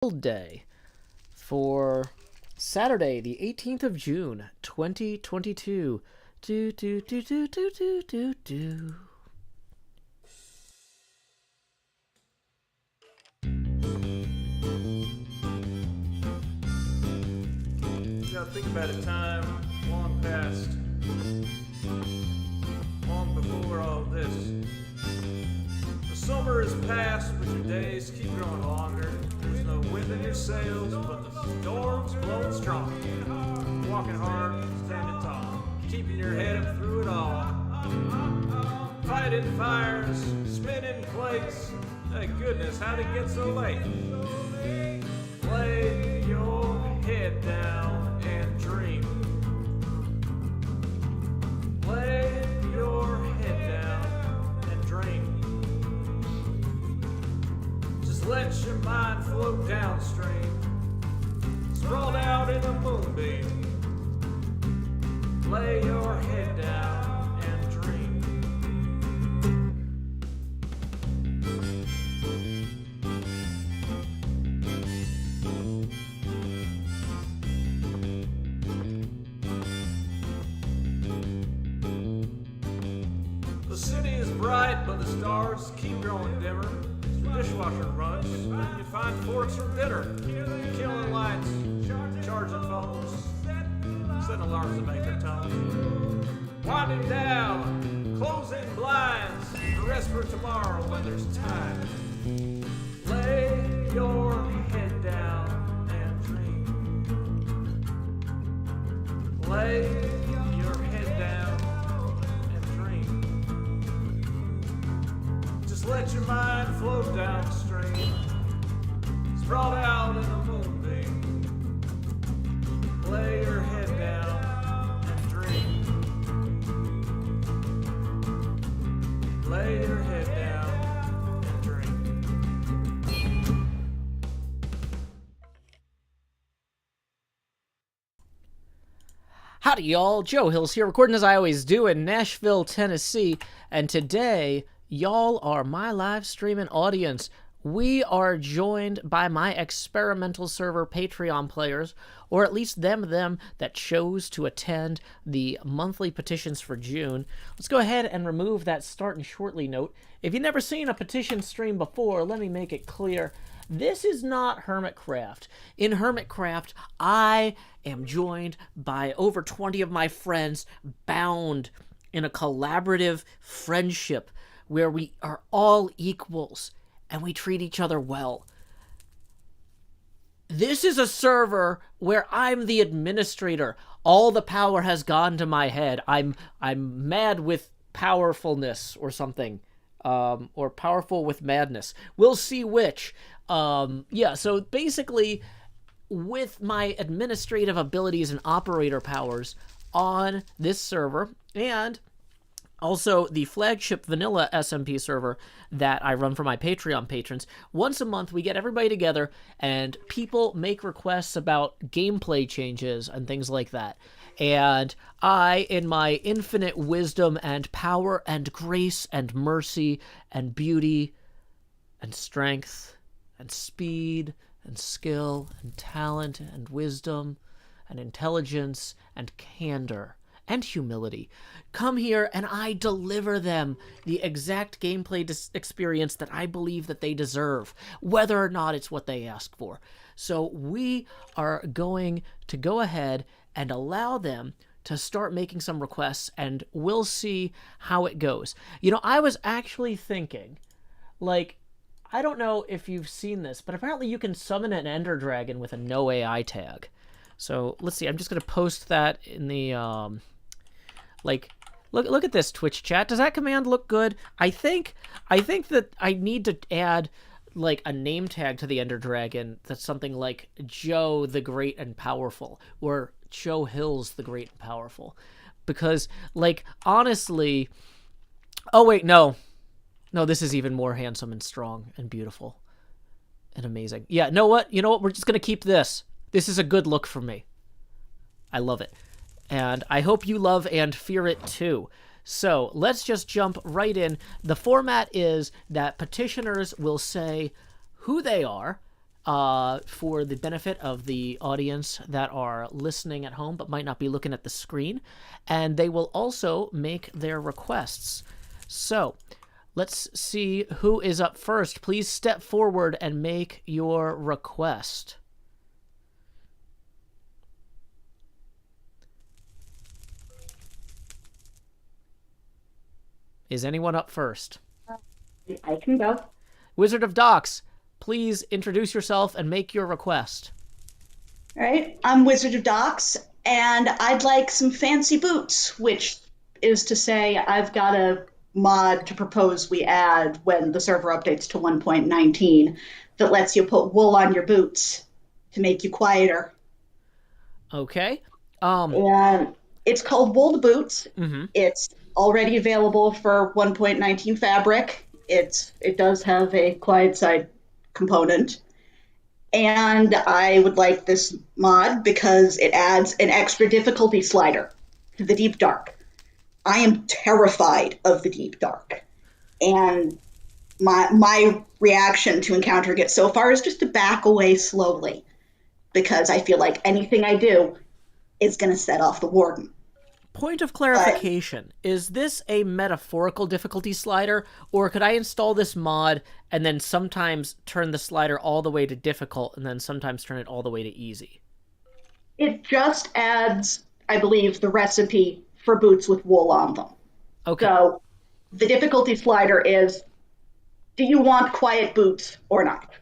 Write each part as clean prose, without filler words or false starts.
Day for Saturday, the 18th of June, 2022. Do, do, do, do, do, do, do, do. You gotta think about a time long past, long before all this. The summer is past, but your days keep growing longer. There's no wind in your sails, but the storm's blowing strong. Walking hard, standing tall, keeping your head up through it all. Fighting fires, spinning plates. Thank goodness, how'd it get so late? Lay your head down and dream. Lay your head down and dream. Just let your mind float downstream. Sprawled out in a moonbeam. Lay your head down and dream. The city is bright, but the stars keep growing dimmer. The dishwasher runs, and you find forks for dinner. Killing lights, charging phones, setting alarms to make their tone. Winding down, closing blinds, the rest for tomorrow when there's time. Lay your head down and dream. Lay your head down and dream. Just let your mind float downstream. Sprawled out in the moonbeam. Lay your head down and dream. Lay your head down and dream. Howdy, y'all. Joe Hills here, recording as I always do in Nashville, Tennessee. And today, y'all are my live streaming audience. We are joined by my experimental server Patreon players, or at least them that chose to attend the monthly petitions for June. Let's go ahead and remove that starting shortly note. If you've never seen a petition stream before, let me make it clear. This is not Hermitcraft. In Hermitcraft, I am joined by over 20 of my friends bound in a collaborative friendship where we are all equals and we treat each other well. This is a server where I'm the administrator. All the power has gone to my head. I'm mad with powerfulness or something, or powerful with madness. We'll see which. Yeah, so basically, with my administrative abilities and operator powers on this server, and also the flagship vanilla SMP server that I run for my Patreon patrons, once a month we get everybody together and people make requests about gameplay changes and things like that. And I, in my infinite wisdom and power and grace and mercy and beauty and strength and speed and skill and talent and wisdom and intelligence and candor and humility, come here and I deliver them the exact gameplay experience that I believe that they deserve, whether or not it's what they ask for. So we are going to go ahead and allow them to start making some requests, and we'll see how it goes. You know, I was actually thinking, like, I don't know if you've seen this, but apparently you can summon an Ender Dragon with a no AI tag. So let's see, I'm just going to post that in the, like, look at this, Twitch chat. Does that command look good? I think that I need to add, like, a name tag to the Ender Dragon that's something like Joe the Great and Powerful, or Joe Hills the Great and Powerful. Because, like, honestly... Oh, wait, no. No, this is even more handsome and strong and beautiful and amazing. Yeah, you know what? We're just going to keep this. This is a good look for me. I love it. And I hope you love and fear it too. So let's just jump right in. The format is that petitioners will say who they are, for the benefit of the audience that are listening at home but might not be looking at the screen. And they will also make their requests. So let's see who is up first. Please step forward and make your request. Is anyone up first? I can go. Wizard of Docs, please introduce yourself and make your request. All right. I'm Wizard of Docs, and I'd like some fancy boots, which is to say, I've got a mod to propose we add when the server updates to 1.19 that lets you put wool on your boots to make you quieter. Okay. And it's called Wool Boots. Mm-hmm. It's already available for 1.19 fabric. It does have a quiet side component. And I would like this mod because it adds an extra difficulty slider to the deep dark. I am terrified of the deep dark. And my reaction to encountering it so far is just to back away slowly because I feel like anything I do is going to set off the warden. Point of clarification. Is this a metaphorical difficulty slider, or could I install this mod and then sometimes turn the slider all the way to difficult and then sometimes turn it all the way to easy? It just adds, I believe, the recipe for boots with wool on them. Okay. So the difficulty slider is, do you want quiet boots or not?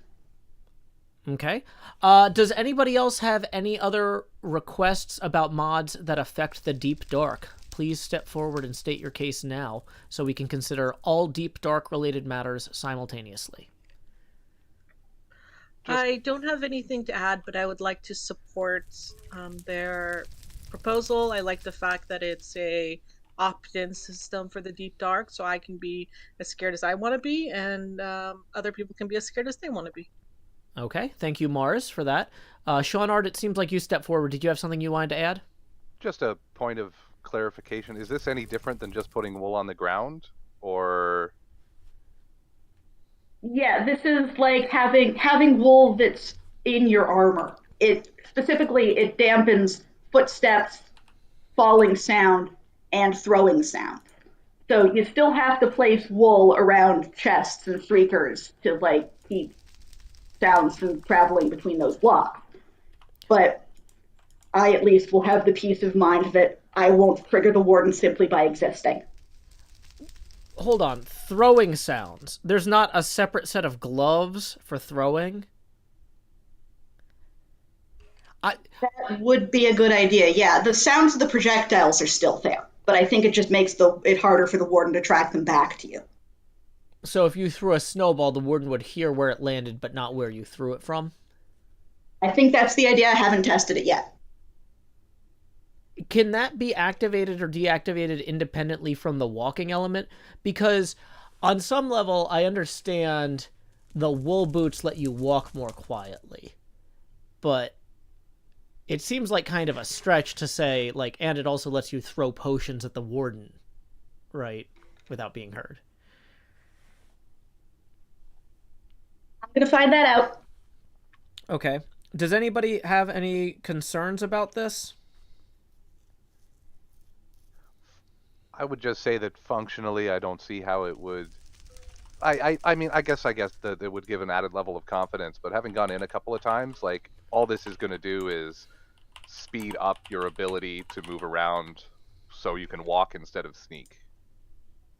Okay. Does anybody else have any other requests about mods that affect the deep dark? Please step forward and state your case now so we can consider all deep dark related matters simultaneously. I don't have anything to add, but I would like to support their proposal. I like the fact that it's a opt-in system for the deep dark, so I can be as scared as I want to be, and other people can be as scared as they want to be. Okay, thank you, Mars, for that. Sean Art, it seems like you stepped forward. Did you have something you wanted to add? Just a point of clarification. Is this any different than just putting wool on the ground? Or Yeah, this is like having wool that's in your armor. It specifically it dampens footsteps, falling sound, and throwing sound. So you still have to place wool around chests and shriekers to like keep sounds from traveling between those blocks. But I at least will have the peace of mind that I won't trigger the warden simply by existing. Hold on. Throwing sounds. There's not a separate set of gloves for throwing? That would be a good idea. Yeah, the sounds of the projectiles are still there, but I think it just makes it harder for the warden to track them back to you. So if you threw a snowball, the warden would hear where it landed, but not where you threw it from? I think that's the idea. I haven't tested it yet. Can that be activated or deactivated independently from the walking element? Because on some level, I understand the wool boots let you walk more quietly. But it seems like kind of a stretch to say, like, and it also lets you throw potions at the warden, right? Without being heard. I'm going to find that out. Okay. Does anybody have any concerns about this? I would just say that functionally, I don't see how it would. I mean, I guess that it would give an added level of confidence. But having gone in a couple of times, like all this is going to do is speed up your ability to move around, so you can walk instead of sneak.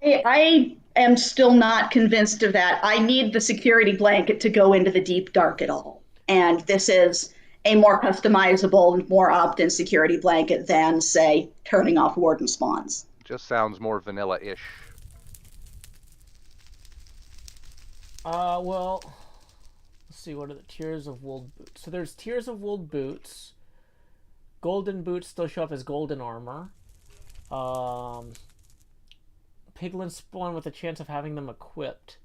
I am still not convinced of that. I need the security blanket to go into the deep dark at all. And this is a more customizable, more opt-in security blanket than, say, turning off warden spawns. Just sounds more vanilla-ish. Well, let's see, what are the tiers of wool boots? So there's tiers of wool boots. Golden boots still show up as golden armor. Piglins spawn with a chance of having them equipped.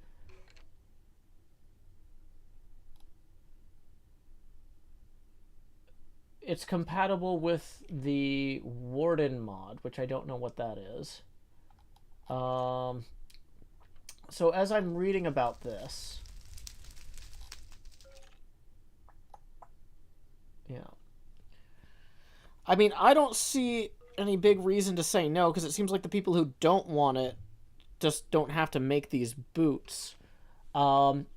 It's compatible with the Warden mod, which I don't know what that is. So as I'm reading about this, Yeah. I mean, I don't see any big reason to say no because it seems like the people who don't want it just don't have to make these boots. Um,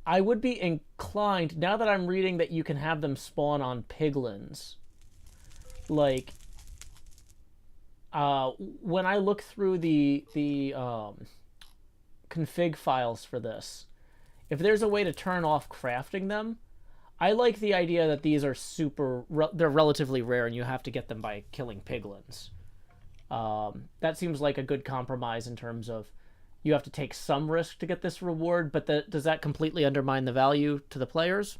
I would be inclined now that I'm reading that you can have them spawn on piglins. Like, when I look through the config files for this, if there's a way to turn off crafting them, I like the idea that these are they're relatively rare and you have to get them by killing piglins. That seems like a good compromise in terms of you have to take some risk to get this reward, but does that completely undermine the value to the players?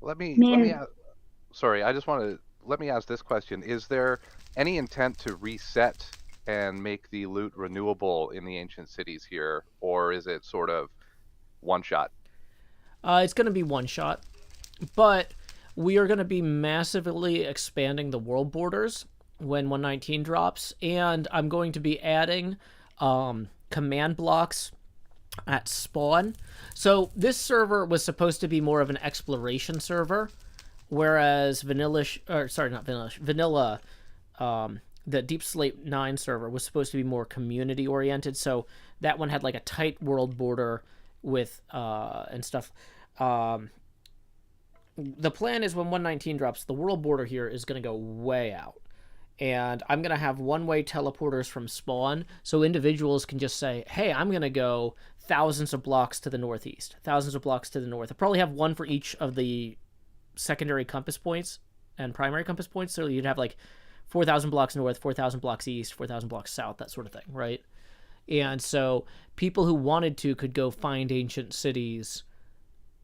Let me I let me mean, ask, sorry, I just want to let me ask this question. Is there any intent to reset and make the loot renewable in the ancient cities here, or is it sort of one shot? It's going to be one shot, but we are going to be massively expanding the world borders when 119 drops, and I'm going to be adding command blocks at spawn. So this server was supposed to be more of an exploration server, whereas vanilla, the Deep Slate 9 server was supposed to be more community oriented. So that one had like a tight world border with and stuff. The plan is when 119 drops, the world border here is going to go way out. And I'm going to have one-way teleporters from spawn, so individuals can just say, hey, I'm going to go thousands of blocks to the northeast, thousands of blocks to the north. I'll probably have one for each of the secondary compass points and primary compass points, so you'd have like 4,000 blocks north, 4,000 blocks east, 4,000 blocks south, that sort of thing, right? And so people who wanted to could go find ancient cities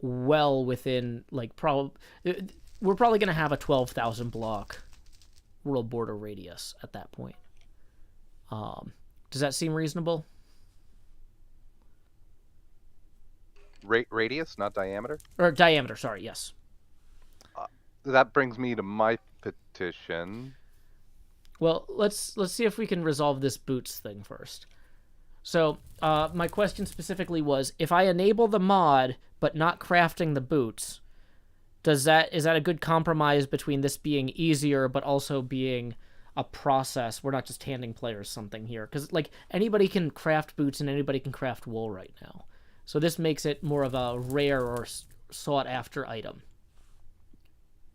well within, like, we're probably going to have a 12,000 block world border radius at that point. Does that seem reasonable? Radius, not diameter? Or diameter, sorry, yes. That brings me to my petition. Well, let's see if we can resolve this boots thing first. So, my question specifically was, if I enable the mod but not crafting the boots, is that a good compromise between this being easier but also being a process? We're not just handing players something here, because like anybody can craft boots and anybody can craft wool right now. So this makes it more of a rare or sought after item.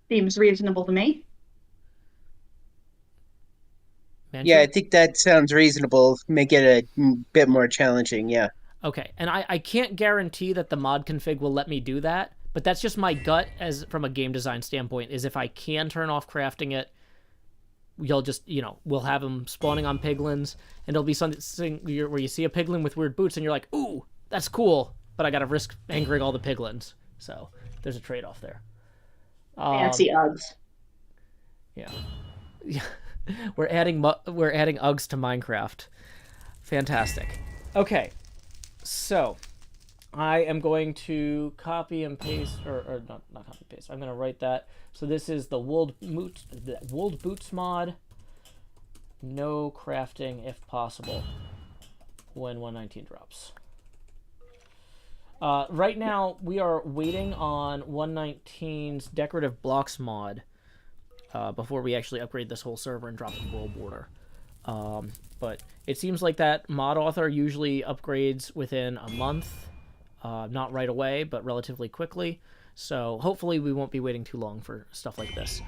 seems reasonable to me. Mantra? Yeah, I think that sounds reasonable. Make it a bit more challenging, yeah. Okay, and I can't guarantee that the mod config will let me do that, but that's just my gut as from a game design standpoint, is if I can turn off crafting it, you'll just, we'll have them spawning on piglins, and it'll be something where you see a piglin with weird boots, and you're like, ooh, that's cool, but I gotta risk angering all the piglins. So there's a trade-off there. Fancy Uggs. Yeah. We're adding Uggs to Minecraft. Fantastic. Okay, so I am going to copy and paste, or not copy and paste. I'm going to write that. So this is the wool boots mod. No crafting if possible when 119 drops. Right now we are waiting on 119's decorative blocks mod before we actually upgrade this whole server and drop the world border. But it seems like that mod author usually upgrades within a month. Not right away, but relatively quickly. So hopefully we won't be waiting too long for stuff like this.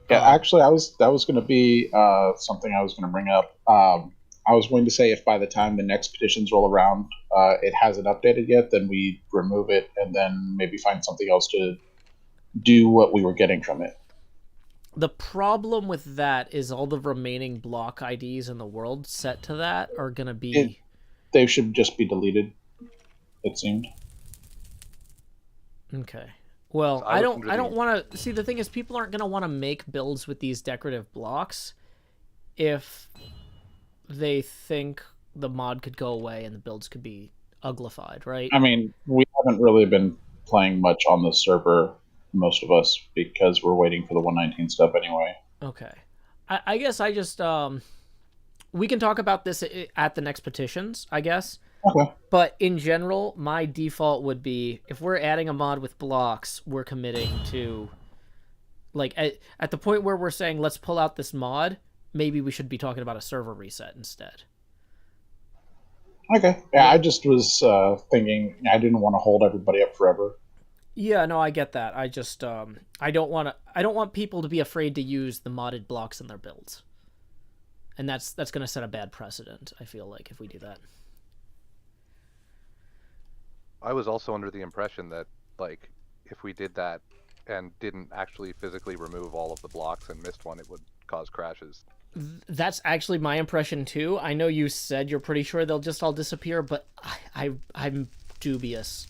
Yeah, actually, that was going to be something I was going to bring up. I was going to say if by the time the next petitions roll around, it hasn't updated yet, then we remove it and then maybe find something else to do what we were getting from it. The problem with that is all the remaining block IDs in the world set to that are going to be... They should just be deleted, it seemed. Okay. Well, So I don't want to... See, the thing is, people aren't going to want to make builds with these decorative blocks if they think the mod could go away and the builds could be uglified, right? I mean, we haven't really been playing much on this server, most of us, because we're waiting for the 119 stuff anyway. Okay. I guess I just... we can talk about this at the next petitions, I guess. Okay. But in general, my default would be if we're adding a mod with blocks, we're committing to like at the point where we're saying let's pull out this mod, maybe we should be talking about a server reset instead. Okay. Yeah, I just was thinking I didn't want to hold everybody up forever. Yeah, no, I get that. I just I don't want people to be afraid to use the modded blocks in their builds. And that's going to set a bad precedent, I feel like, if we do that. I was also under the impression that, like, if we did that and didn't actually physically remove all of the blocks and missed one, it would cause crashes. That's actually my impression too. I know you said you're pretty sure they'll just all disappear, but I'm dubious.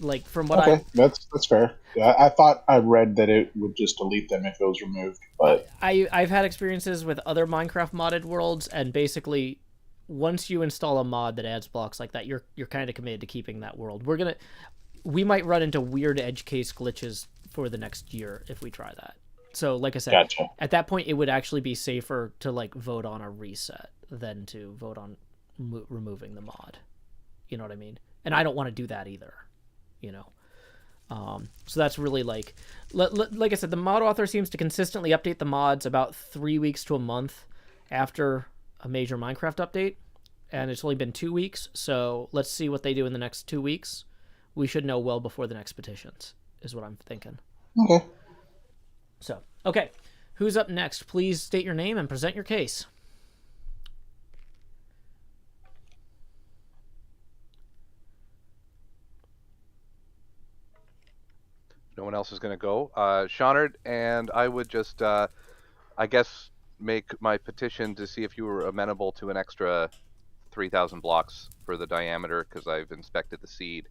Like from what Okay, that's fair. Yeah, I thought I read that it would just delete them if it was removed, but I've had experiences with other Minecraft modded worlds, and basically, once you install a mod that adds blocks like that, you're kind of committed to keeping that world. We might run into weird edge case glitches for the next year if we try that. So, like I said, gotcha. at that point, it would actually be safer to like vote on a reset than to vote on removing the mod. You know what I mean? And I don't want to do that either. You know, so that's really like I said, the mod author seems to consistently update the mods about 3 weeks to a month after a major Minecraft update, and it's only been 2 weeks. So let's see what they do in the next 2 weeks. We should know well before the next petitions, is what I'm thinking. Okay. So, okay, who's up next? Please state your name and present your case. No one else is going to go. Shawnard, and I would just, I guess, make my petition to see if you were amenable to an extra 3,000 blocks for the diameter, because I've inspected the seed,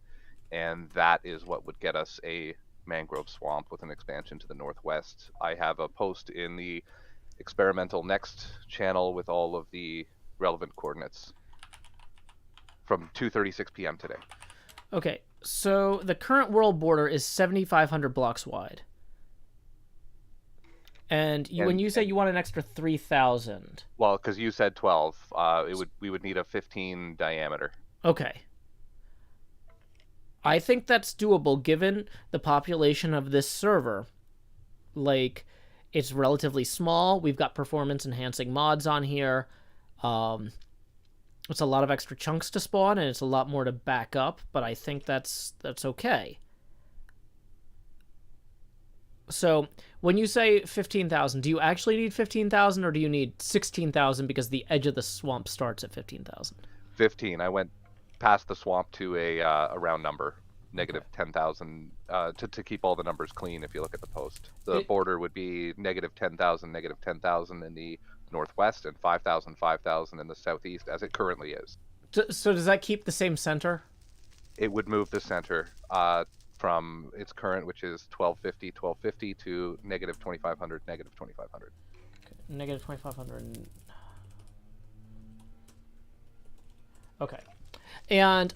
and that is what would get us a mangrove swamp with an expansion to the northwest. I have a post in the experimental next channel with all of the relevant coordinates from 2:36 p.m. today. Okay, so the current world border is 7,500 blocks wide. And when you say you want an extra 3,000... Well, because you said 12, we would need a 15 diameter. Okay. I think that's doable given the population of this server. Like, it's relatively small. We've got performance-enhancing mods on here. It's a lot of extra chunks to spawn, and it's a lot more to back up, but I think that's okay. So, when you say 15,000, do you actually need 15,000, or do you need 16,000 because the edge of the swamp starts at 15,000? 15. I went past the swamp to a round number, negative 10,000, to keep all the numbers clean if you look at the post. The border would be negative 10,000 in the northwest and 5,000 in the southeast, as it currently is. So does that keep the same center? It would move the center from its current, which is 1250 to negative 2,500, negative 2,500. Okay. Negative 2,500. Okay. And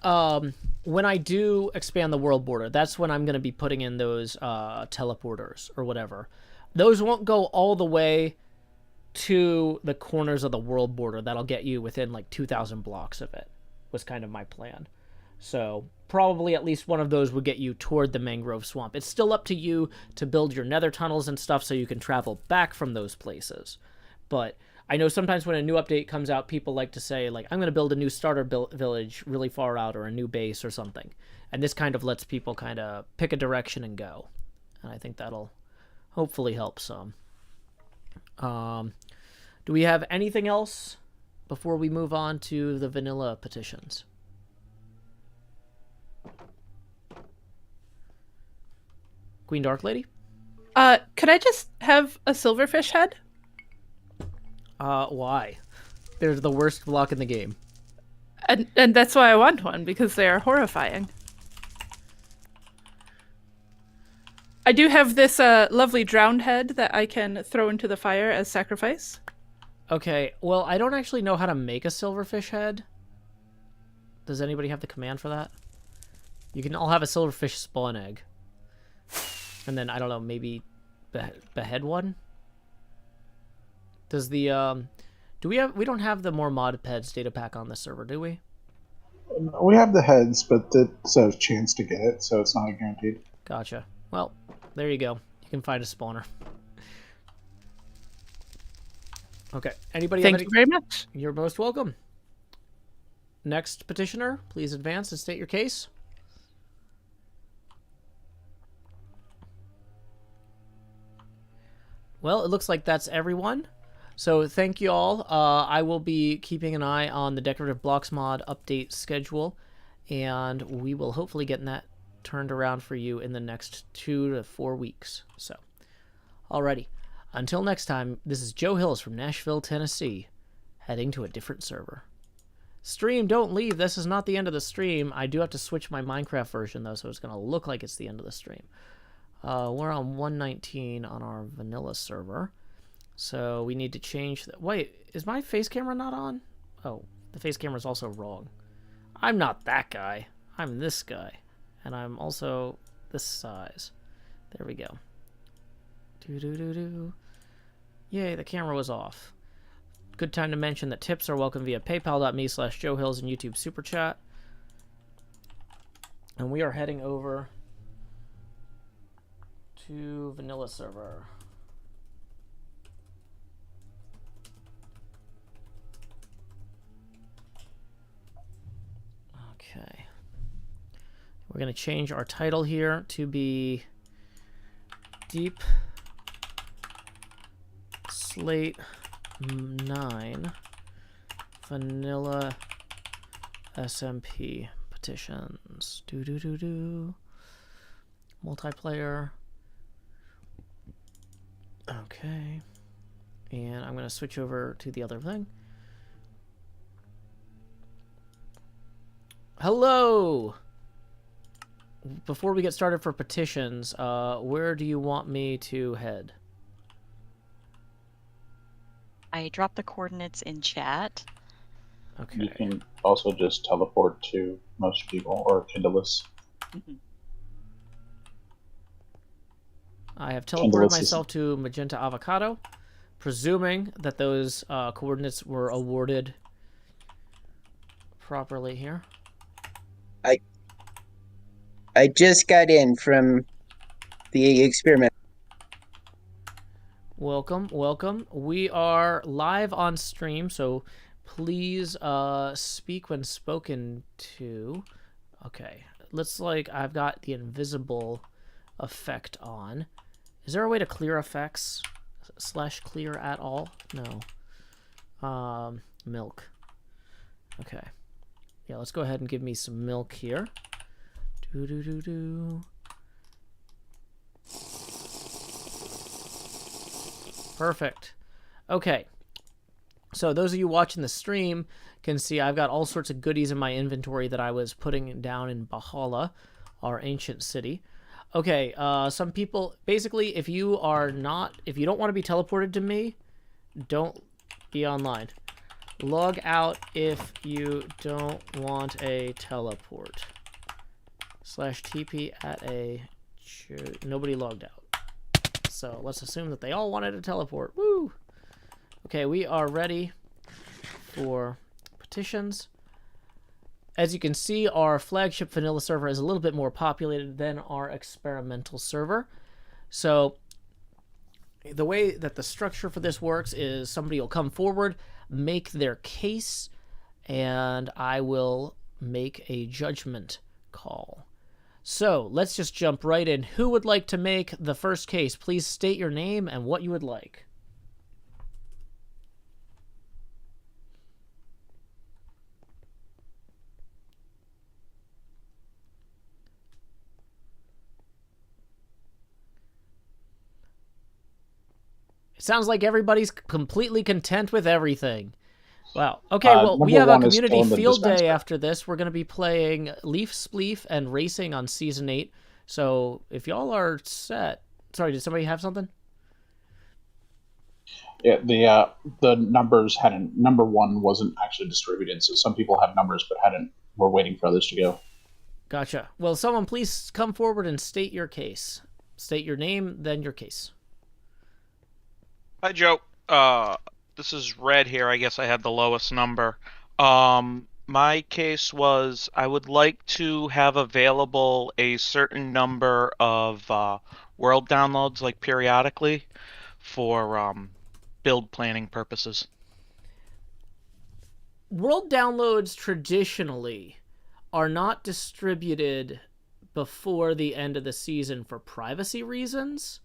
when I do expand the world border, that's when I'm going to be putting in those teleporters or whatever. Those won't go all the way to the corners of the world border. That'll get you within like 2,000 blocks of it, was kind of my plan. So probably at least one of those would get you toward the mangrove swamp. It's still up to you to build your nether tunnels and stuff so you can travel back from those places. But I know sometimes when a new update comes out, people like to say, like, I'm going to build a new starter village really far out, or a new base or something. And this kind of lets people kind of pick a direction and go. And I think that'll hopefully help some. Do we have anything else before we move on to the vanilla petitions? Queen Dark Lady? Could I just have a silverfish head? Why? They're the worst block in the game. And that's why I want one, because they are horrifying. I do have this lovely drowned head that I can throw into the fire as sacrifice. Okay, well, I don't actually know how to make a silverfish head. Does anybody have the command for that? You can all have a silverfish spawn egg. And then, I don't know, maybe behead one? Does the, we don't have the more mod pets data pack on this server, do we? We have the heads, but it's a chance to get it, so it's not guaranteed. Gotcha. Well, there you go. You can find a spawner. Okay. Anybody have Thank any? you very much. You're most welcome. Next petitioner, please advance and state your case. Well, it looks like that's everyone. So thank you all. I will be keeping an eye on the Decorative Blocks mod update schedule, and we will hopefully get that turned around for you in the next 2 to 4 weeks. So, alrighty. Until next time, this is Joe Hills from Nashville, Tennessee, heading to a different server. Stream, don't leave. This is not the end of the stream. I do have to switch my Minecraft version, though, so it's going to look like it's the end of the stream. We're on 119 on our vanilla server. So we need to change that. Wait, is my face camera not on? Oh, the face camera is also wrong. I'm not that guy. I'm this guy. And I'm also this size. There we go. Do-do-do-do. Yay, the camera was off. Good time to mention that tips are welcome via paypal.me/JoeHills and YouTube Super Chat. And we are heading over to vanilla server. Okay. We're going to change our title here to be Deep Slate 9 Vanilla SMP Petitions. Do-do-do-do. Multiplayer. Okay. And I'm going to switch over to the other thing. Hello! Before we get started for petitions, where do you want me to head? I dropped the coordinates in chat. Okay. You can also just teleport to most people or Kindleus. I have teleported myself to Magenta Avocado, presuming that those coordinates were awarded properly here. I just got in from the experiment. Welcome, welcome. We are live on stream, so please speak when spoken to. Okay, looks like I've got the invisible effect on. Is there a way to clear effects / clear at all? No. Milk. Okay. Yeah, let's go ahead and give me some milk here. Do-do-do-do. Perfect. Okay. So those of you watching the stream can see I've got all sorts of goodies in my inventory that I was putting down in Bahala, our ancient city. Okay, some people, basically, if you don't want to be teleported to me, don't be online. Log out if you don't want a teleport. /TP at a... Nobody logged out. So let's assume that they all wanted a teleport. Woo! Okay, we are ready for petitions. As you can see, our flagship vanilla server is a little bit more populated than our experimental server. So the way that the structure for this works is somebody will come forward, make their case, and I will make a judgment call. So let's just jump right in. Who would like to make the first case? Please state your name and what you would like. It sounds like everybody's completely content with everything. Wow. Okay, well, we have a community field day after this. We're going to be playing Leaf Spleef and Racing on Season 8. So if y'all are set... Sorry, did somebody have something? Yeah, the numbers hadn't... Number 1 wasn't actually distributed, so some people had numbers but were waiting for others to go. Gotcha. Well, someone please come forward and state your case. State your name, then your case. Hi, Joe. This is Red here. I guess I had the lowest number. My my case was I would like to have available a certain number of world downloads, like periodically, for build planning purposes. World downloads traditionally are not distributed before the end of the season for privacy reasons.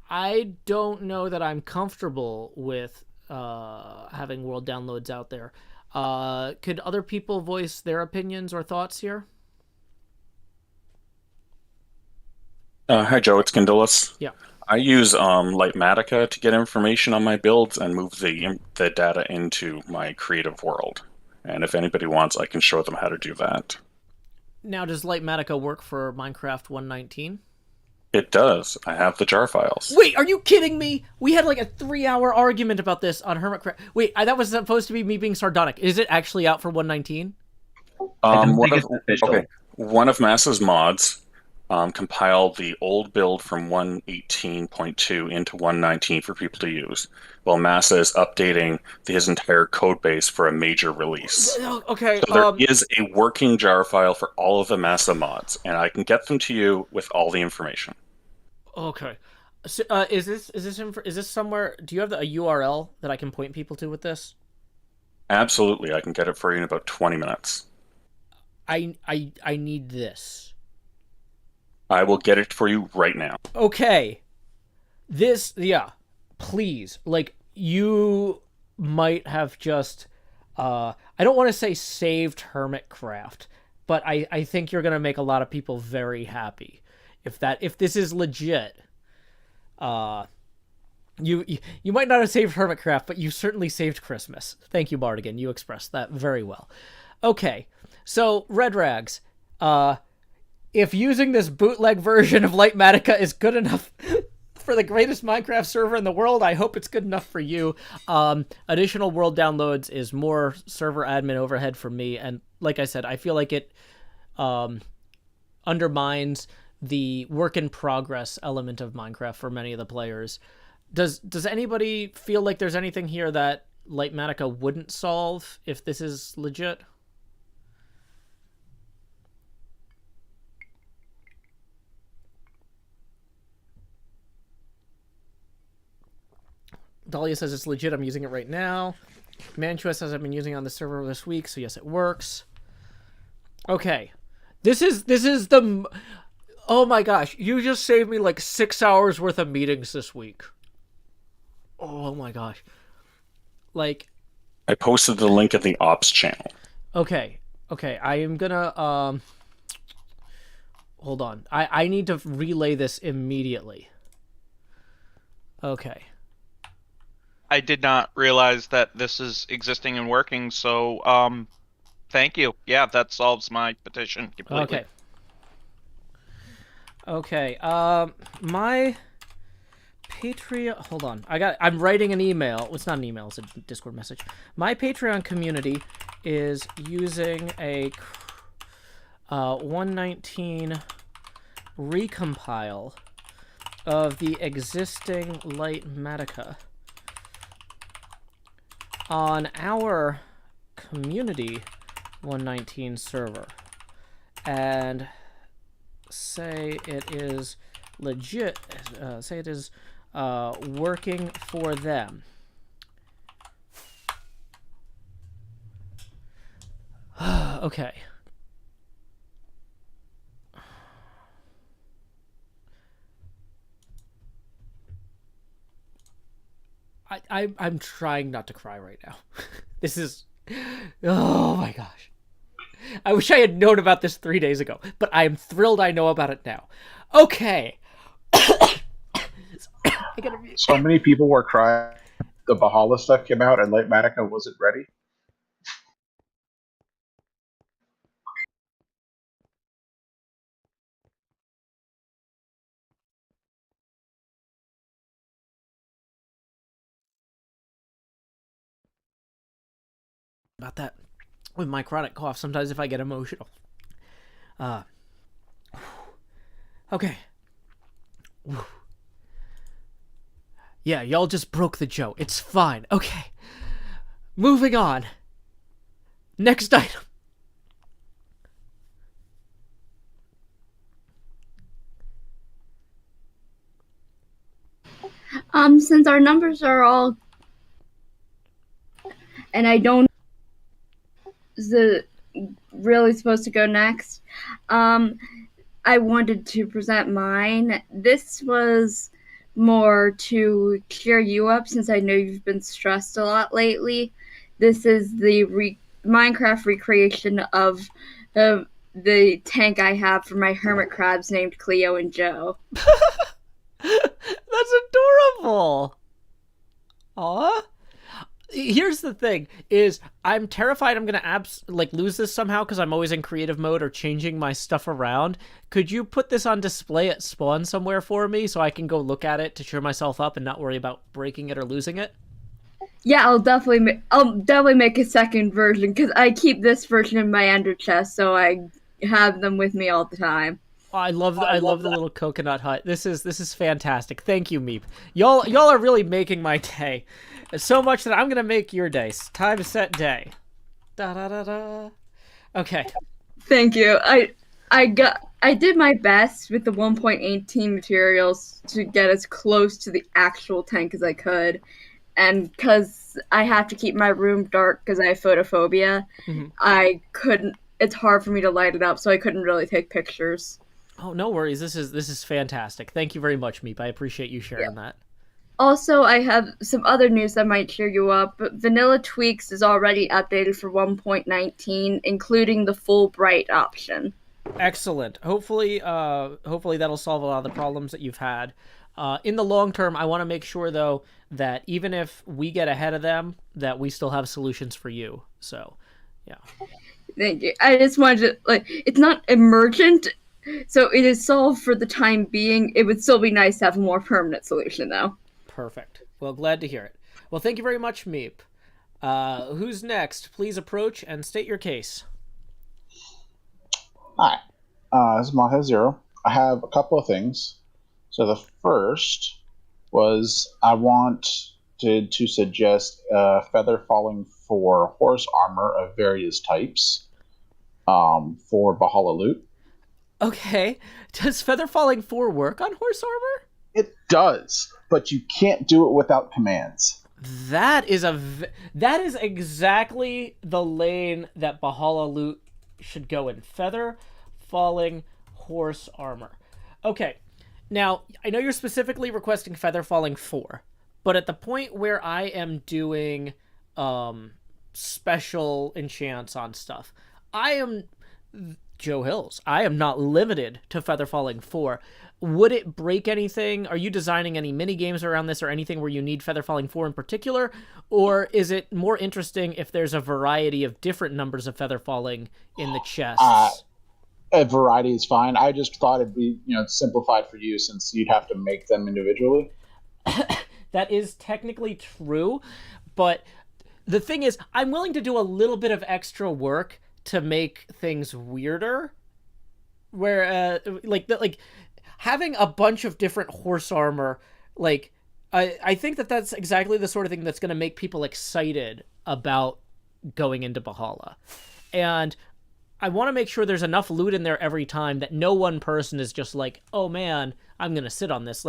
I don't know that I'm comfortable with having world downloads out there. Could other people voice their opinions or thoughts here? Hi, Joe. It's Candilis. Yeah. I use Lightmatica to get information on my builds and move the data into my creative world. And if anybody wants, I can show them how to do that. Now, does Lightmatica work for Minecraft 1.19? It does. I have the jar files. Wait, are you kidding me? We had like a 3-hour argument about this on Hermitcraft. Wait, that was supposed to be me being sardonic. Is it actually out for 1.19? One of Massa's mods compiled the old build from 1.18.2 into 1.19 for people to use, while Massa is updating his entire code base for a major release. Okay. So there is a working jar file for all of the Massa mods, and I can get them to you with all the information. Okay. So, is this somewhere? Do you have a URL that I can point people to with this? Absolutely, I can get it for you in about 20 minutes. I need this. I will get it for you right now. Okay. Please. Like, you might have just, I don't want to say saved Hermitcraft, but I think you're going to make a lot of people very happy. If this is legit, you might not have saved Hermitcraft, but you certainly saved Christmas. Thank you, Bardigan. You expressed that very well. Okay. So, Red Rags, if using this bootleg version of Lightmatica is good enough for the greatest Minecraft server in the world, I hope it's good enough for you. Additional world downloads is more server admin overhead for me, and like I said, I feel like it undermines the work in progress element of Minecraft for many of the players. Does anybody feel like there's anything here that Lightmatica wouldn't solve if this is legit? Dahlia says it's legit. I'm using it right now. Mantua says I've been using it on the server this week, so yes, it works. Okay. This is the... Oh my gosh. You just saved me like 6 hours worth of meetings this week. Oh my gosh. Like... I posted the link in the ops channel. Okay. I am gonna... Hold on. I need to relay this immediately. Okay. I did not realize that this is existing and working, so thank you. Yeah, that solves my petition completely. Okay. My Patreon... Hold on. I'm writing an email. Well, it's not an email. It's a Discord message. My Patreon community is using a 1.19 recompile of the existing Lightmatica on our community 1.19 server, and say it is legit, say it is working for them. Okay. I'm trying not to cry right now. This is... Oh my gosh. I wish I had known about this 3 days ago, but I am thrilled I know about it now. Okay. So many people were crying. The Valhalla stuff came out and Lightmatica wasn't ready. About that with my chronic cough, sometimes if I get emotional. Okay. Yeah, y'all just broke the joke. It's fine. Okay. Moving on. Next item. Since our numbers are all, and I don't really supposed to go next, I wanted to present mine. This was more to cheer you up since I know you've been stressed a lot lately. This is the Minecraft recreation of the tank I have for my hermit crabs named Cleo and Joe. That's adorable. Aw. Here's the thing: is I'm terrified I'm gonna lose this somehow because I'm always in creative mode or changing my stuff around. Could you put this on display at spawn somewhere for me so I can go look at it to cheer myself up and not worry about breaking it or losing it? Yeah, I'll definitely make a second version because I keep this version in my ender chest, so I have them with me all the time. Oh, I love the little coconut hut. This is fantastic. Thank you, Meep. Y'all are really making my day. So much that I'm gonna make your day. Time to set day. Da da da da. Okay. Thank you. I did my best with the 1.18 materials to get as close to the actual tank as I could, and because I have to keep my room dark because I have photophobia, I couldn't. It's hard for me to light it up, so I couldn't really take pictures. Oh, no worries. This is fantastic. Thank you very much, Meep. I appreciate you sharing that. Also, I have some other news that might cheer you up. Vanilla Tweaks is already updated for 1.19, including the full bright option. Excellent. Hopefully that'll solve a lot of the problems that you've had. In the long term, I want to make sure, though, that even if we get ahead of them, that we still have solutions for you. So, yeah. Thank you. I just wanted to, it's not emergent, so it is solved for the time being. It would still be nice to have a more permanent solution, though. Perfect. Well, glad to hear it. Well, thank you very much, Meep. Who's next? Please approach and state your case. Hi, this is Maha Zero. I have a couple of things. So the first was I wanted to suggest feather falling for horse armor of various types for Bahala loot. Okay. Does feather falling 4 work on horse armor? It does, but you can't do it without commands. That is exactly the lane that Bahala loot should go in. Feather falling horse armor. Okay. Now, I know you're specifically requesting feather falling 4, but at the point where I am doing special enchants on stuff, I am Joe Hills. I am not limited to feather falling 4. Would it break anything? Are you designing any mini games around this or anything where you need feather falling 4 in particular? Or is it more interesting if there's a variety of different numbers of feather falling in the chests? A variety is fine. I just thought it'd be, simplified for you since you'd have to make them individually. That is technically true, but the thing is, I'm willing to do a little bit of extra work to make things weirder. Where, having a bunch of different horse armor, I think that's exactly the sort of thing that's going to make people excited about going into Bahala. And I want to make sure there's enough loot in there every time that no one person is just like, oh man, I'm going to sit on this.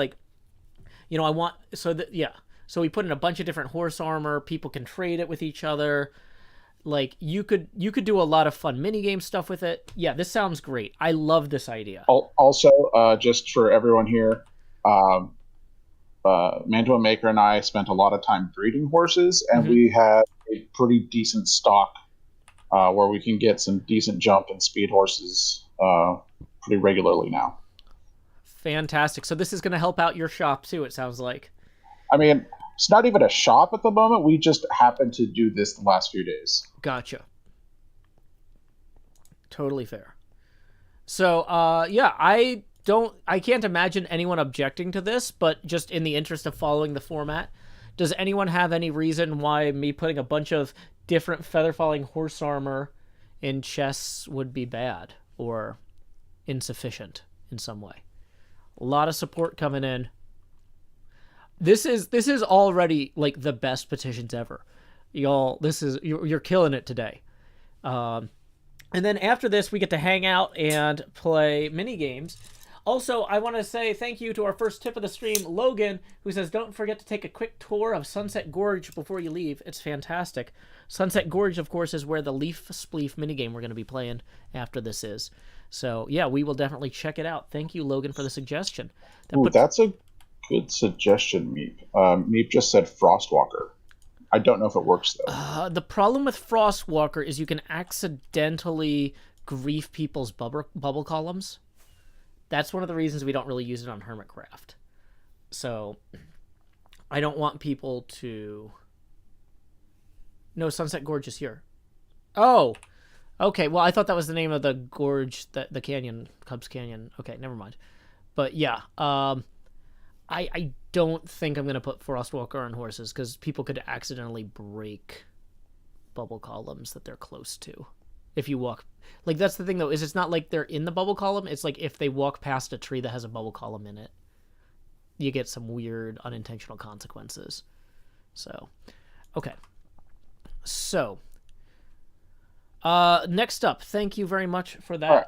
So we put in a bunch of different horse armor. People can trade it with each other. You could do a lot of fun minigame stuff with it. Yeah, this sounds great. I love this idea. Also, just for everyone here, Mantua Maker and I spent a lot of time breeding horses, and we have a pretty decent stock where we can get some decent jump and speed horses pretty regularly now. Fantastic. So this is going to help out your shop too, it sounds like. I mean, it's not even a shop at the moment. We just happened to do this the last few days. Gotcha. Totally fair. So, I can't imagine anyone objecting to this, but just in the interest of following the format, does anyone have any reason why me putting a bunch of different feather falling horse armor in chests would be bad or insufficient in some way? A lot of support coming in. This is already the best petitions ever. Y'all, you're killing it today. And then after this, we get to hang out and play mini games. Also, I want to say thank you to our first tip of the stream, Logan, who says, don't forget to take a quick tour of Sunset Gorge before you leave. It's fantastic. Sunset Gorge, of course, is where the Leaf Spleef minigame we're going to be playing after this is. So, yeah, we will definitely check it out. Thank you, Logan, for the suggestion. That's a good suggestion, Meep. Meep just said Frostwalker. I don't know if it works, though. The problem with Frostwalker is you can accidentally grief people's bubble columns. That's one of the reasons we don't really use it on Hermitcraft. So, I don't want people to... No, Sunset Gorge is here. Oh! Okay, well, I thought that was the name of the gorge, the canyon, Cubs Canyon. Okay, never mind. But, yeah, I don't think I'm going to put Frostwalker on horses, because people could accidentally break bubble columns that they're close to. If you walk... Like, that's the thing, though, is it's not like they're in the bubble column. It's like if they walk past a tree that has a bubble column in it, you get some weird, unintentional consequences. So, okay. So, next up, thank you very much for that. Right.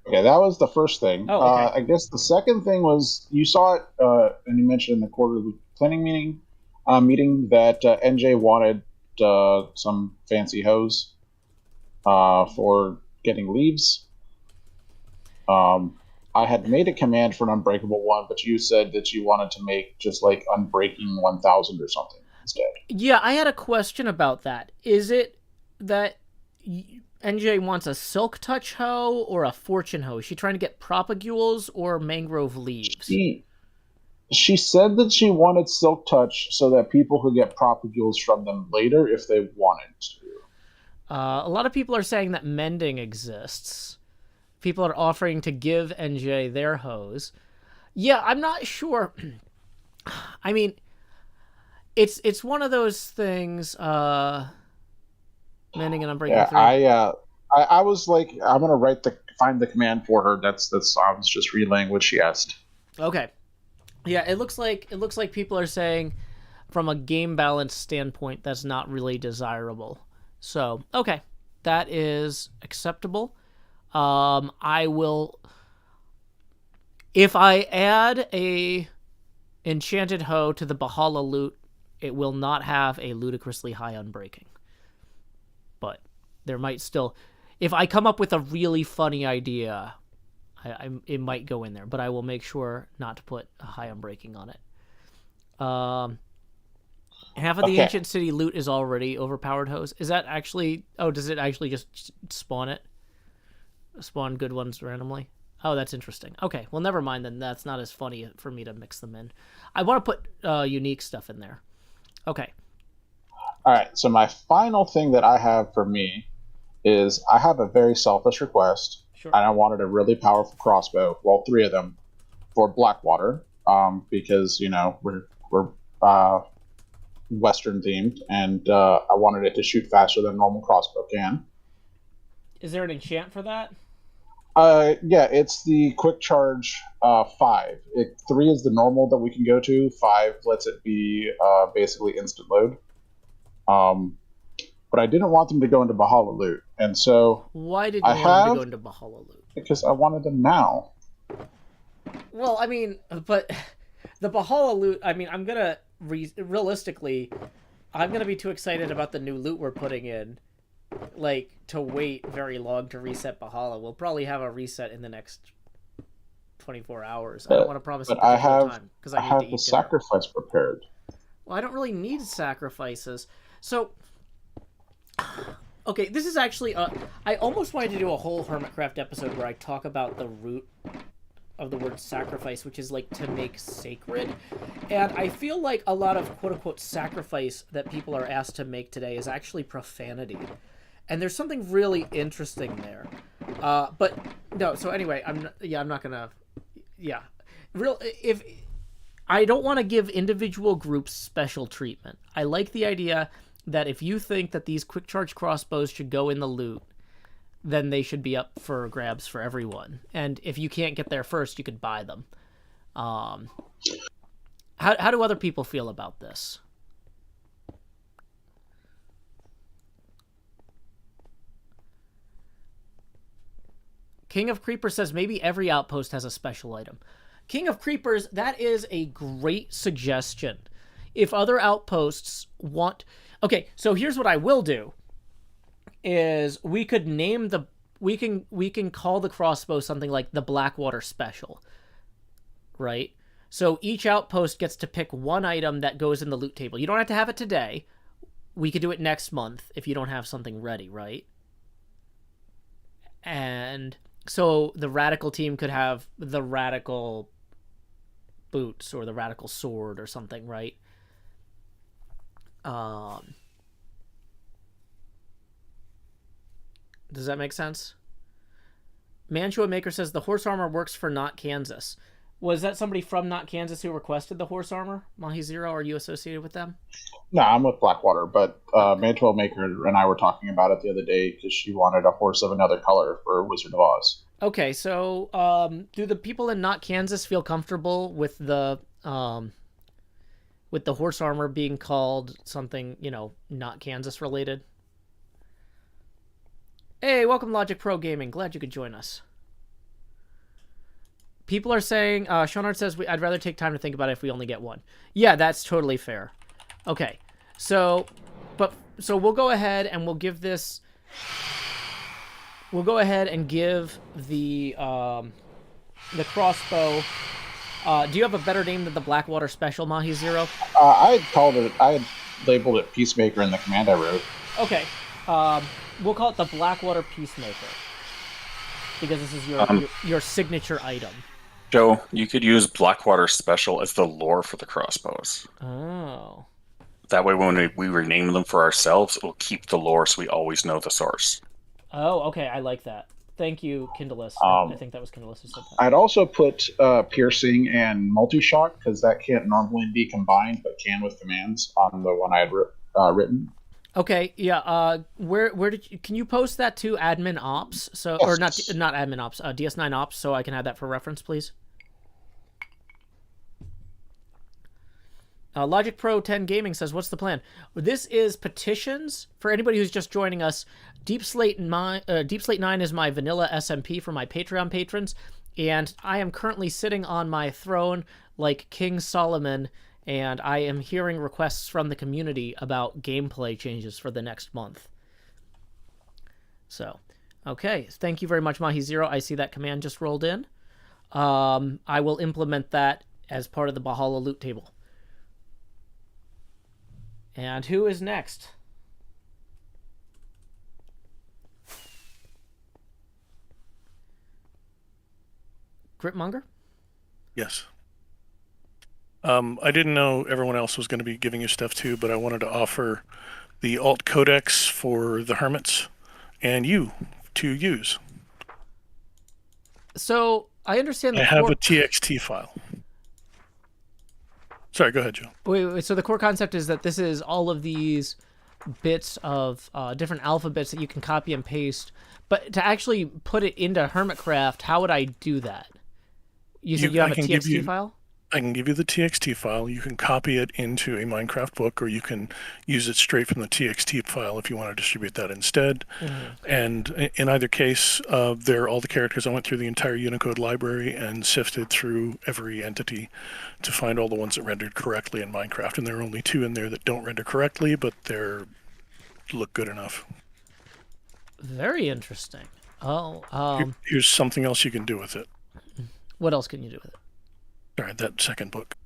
Okay, that was the first thing. Oh, okay. I guess the second thing was, you saw it, and you mentioned in the quarterly planning meeting that NJ wanted some fancy hose for getting leaves. I had made a command for an unbreakable one, but you said that you wanted to make just like unbreaking 1000 or something instead. Yeah, I had a question about that. Is it that NJ wants a silk touch hoe or a fortune hoe? Is she trying to get propagules or mangrove leaves? She said that she wanted silk touch so that people could get propagules from them later if they wanted to. A lot of people are saying that mending exists. People are offering to give NJ their hose. Yeah, I'm not sure. I mean, it's one of those things. Mending and unbreaking. Yeah, I was like, I'm gonna find the command for her. That's I was just relaying what she asked. Okay. Yeah, it looks like people are saying, from a game balance standpoint, that's not really desirable. So, okay, that is acceptable. I will, if I add a enchanted hoe to the Bahala loot, it will not have a ludicrously high unbreaking. But there might still, if I come up with a really funny idea, it might go in there, but I will make sure not to put a high unbreaking on it. Half of the ancient city loot is already overpowered hose. Is that actually... Oh, does it actually just spawn it? Spawn good ones randomly? Oh, that's interesting. Okay, well, never mind then. That's not as funny for me to mix them in. I want to put unique stuff in there. Okay. All right, so my final thing that I have for me is I have a very selfish request. Sure. And I wanted a really powerful crossbow, well, 3 of them, for Blackwater, because, you know, we're Western themed, and I wanted it to shoot faster than a normal crossbow can. Is there an enchant for that? Yeah, it's the quick charge 5. 3 is the normal that we can go to. 5 lets it be basically instant load. But I didn't want them to go into Bahala loot, and so why did you want them to go into Bahala loot? Because I wanted them now. Well, I mean, but the Bahala loot. I mean, I'm gonna realistically, I'm gonna be too excited about the new loot we're putting in, like, to wait very long to reset Bahala. We'll probably have a reset in the next 24 hours. I don't want to promise. But I have the sacrifice prepared. Well, I don't really need sacrifices, so. Okay, this is actually I almost wanted to do a whole Hermitcraft episode where I talk about the root of the word sacrifice, which is like to make sacred. And I feel like a lot of quote-unquote sacrifice that people are asked to make today is actually profanity. And there's something really interesting there. But no, so anyway, I'm not gonna if I don't want to give individual groups special treatment. I like the idea that if you think that these quick charge crossbows should go in the loot, then they should be up for grabs for everyone. And if you can't get there first, you could buy them. How do other people feel about this? King of Creepers says maybe every outpost has a special item. King of Creepers, that is a great suggestion. If other outposts want... Okay, so here's what I will do. Is we could name the... We can call the crossbow something like the Blackwater Special. Right? So each outpost gets to pick one item that goes in the loot table. You don't have to have it today. We could do it next month if you don't have something ready, right? And so the Radical team could have the Radical boots or the Radical sword or something, right? Does that make sense? Mantua Maker says the horse armor works for Not Kansas. Was that somebody from Not Kansas who requested the horse armor? Mahi Zero, are you associated with them? No, I'm with Blackwater, but Mantua Maker and I were talking about it the other day because she wanted a horse of another color for Wizard of Oz. Okay, so do the people in Not Kansas feel comfortable with the horse armor being called something, not Kansas related? Hey, welcome Logic Pro Gaming. Glad you could join us. People are saying, Shonard says, I'd rather take time to think about it if we only get one. Yeah, that's totally fair. Okay, so we'll go ahead and we'll give this... We'll go ahead and give the crossbow... do you have a better name than the Blackwater Special, Mahi Zero? I had labeled it Peacemaker in the command I wrote. Okay, we'll call it the Blackwater Peacemaker. Because this is your signature item. Joe, you could use Blackwater Special as the lore for the crossbows. Oh. That way when we rename them for ourselves, it will keep the lore so we always know the source. Oh, okay, I like that. Thank you, Kindleless. I think that was Kindleless who said that. I'd also put Piercing and Multi-Shock, because that can't normally be combined, but can with commands on the one I had written. Okay, yeah. Where can you post that to admin ops? So or not admin ops, DS9 ops, so I can have that for reference, please. Logic Pro 10 Gaming says, "What's the plan?" This is Petitions. For anybody who's just joining us, Deep Slate 9 is my vanilla SMP for my Patreon patrons, and I am currently sitting on my throne like King Solomon. And I am hearing requests from the community about gameplay changes for the next month. So, okay. Thank you very much, Mahi Zero. I see that command just rolled in. I will implement that as part of the Bahala loot table. And who is next? Gripmonger? Yes. I didn't know everyone else was going to be giving you stuff too, but I wanted to offer the alt codex for the hermits and you to use. So I understand. I have a TXT file. Sorry, go ahead, Joe. Wait. So the core concept is that this is all of these bits of different alphabets that you can copy and paste, but to actually put it into Hermitcraft, how would I do that? You said you have a TXT file? I can give you the TXT file. You can copy it into a Minecraft book, or you can use it straight from the TXT file if you want to distribute that instead. Mm-hmm. And in either case, they're all the characters. I went through the entire Unicode library and sifted through every entity to find all the ones that rendered correctly in Minecraft. And there are only 2 in there that don't render correctly, but they're look good enough. Very interesting. Oh, here's something else you can do with it. What else can you do with it? All right, that second book.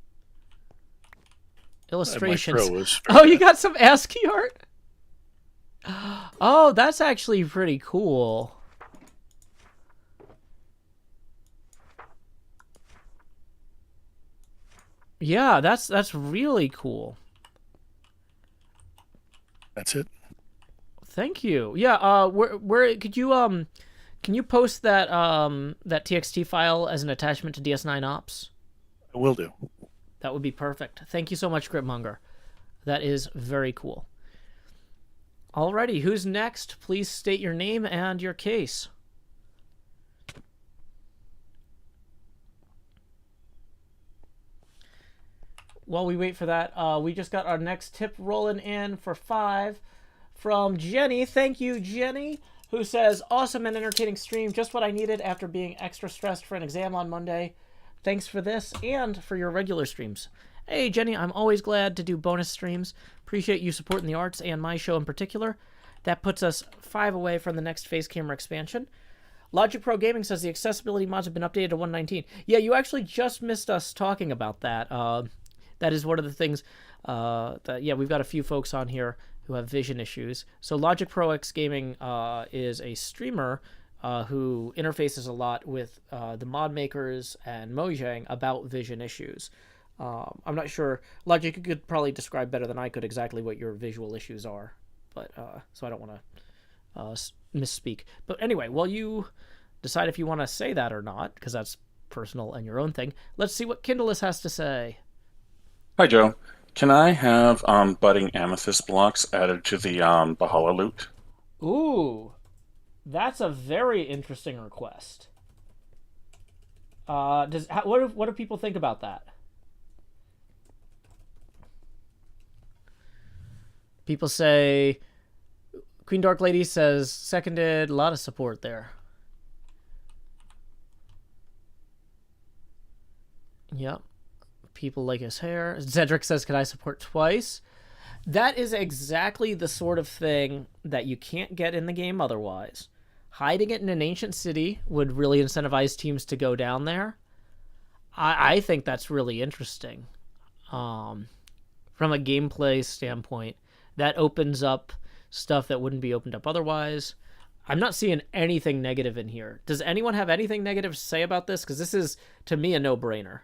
Illustrations. Oh, you got some ASCII art? Oh, that's actually pretty cool. Yeah, that's really cool. That's it. Thank you. Yeah, where could you can you post that that TXT file as an attachment to DS9 Ops? I will do. That would be perfect. Thank you so much, Gripmonger. That is very cool. Alrighty, who's next? Please state your name and your case. While we wait for that, we just got our next tip rolling in for 5 from Jenny. Thank you, Jenny. who says, awesome and entertaining stream, just what I needed after being extra stressed for an exam on Monday. Thanks for this and for your regular streams. Hey, Jenny, I'm always glad to do bonus streams. Appreciate you supporting the arts and my show in particular. That puts us 5 away from the next face camera expansion. Logic Pro Gaming says the accessibility mods have been updated to 119. Yeah, you actually just missed us talking about that. That is one of the things we've got a few folks on here who have vision issues. So Logic Pro X Gaming is a streamer who interfaces a lot with the mod makers and Mojang about vision issues. I'm not sure. Logic, you could probably describe better than I could exactly what your visual issues are, but so I don't want to misspeak. But anyway, while you decide if you want to say that or not, because that's personal and your own thing, let's see what Kindleus has to say. Hi, Joe. Can I have budding amethyst blocks added to the Bahala loot? Ooh, that's a very interesting request. What do people think about that? People say, Queen Dark Lady says, seconded, a lot of support there. Yep. People like his hair. Zedric says, can I support twice? That is exactly the sort of thing that you can't get in the game otherwise. Hiding it in an ancient city would really incentivize teams to go down there. I think that's really interesting. From a gameplay standpoint, that opens up stuff that wouldn't be opened up otherwise. I'm not seeing anything negative in here. Does anyone have anything negative to say about this? Because this is, to me, a no-brainer.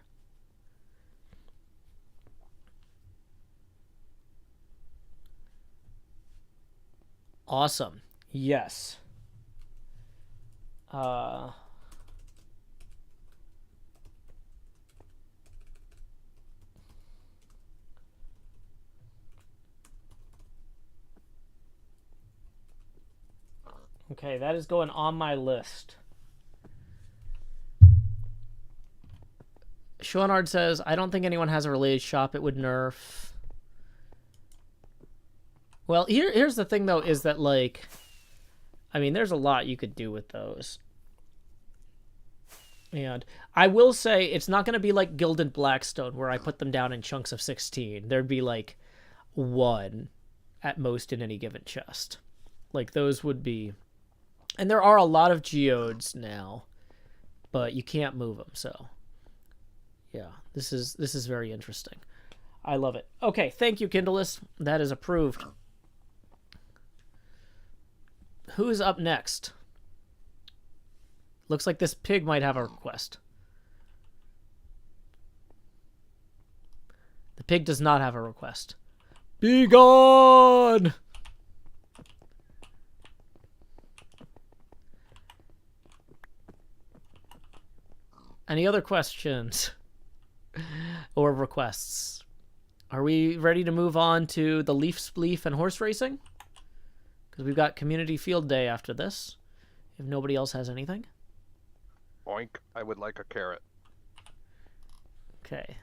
Awesome. Yes. Okay, that is going on my list. Schonard says, I don't think anyone has a related shop it would nerf. Well, here's the thing, though, is that, like, I mean, there's a lot you could do with those. And I will say it's not going to be like Gilded Blackstone, where I put them down in chunks of 16. There'd be, like, 1 at most in any given chest. Like, those would be... And there are a lot of geodes now, but you can't move them, so... Yeah, this is very interesting. I love it. Okay, thank you, Kindleus. That is approved. Who's up next? Looks like this pig might have a request. The pig does not have a request. Be gone! Any other questions? Or requests? Are we ready to move on to the leaf spleef and horse racing? Because we've got community field day after this. If nobody else has anything. Boink. I would like a carrot. Okay.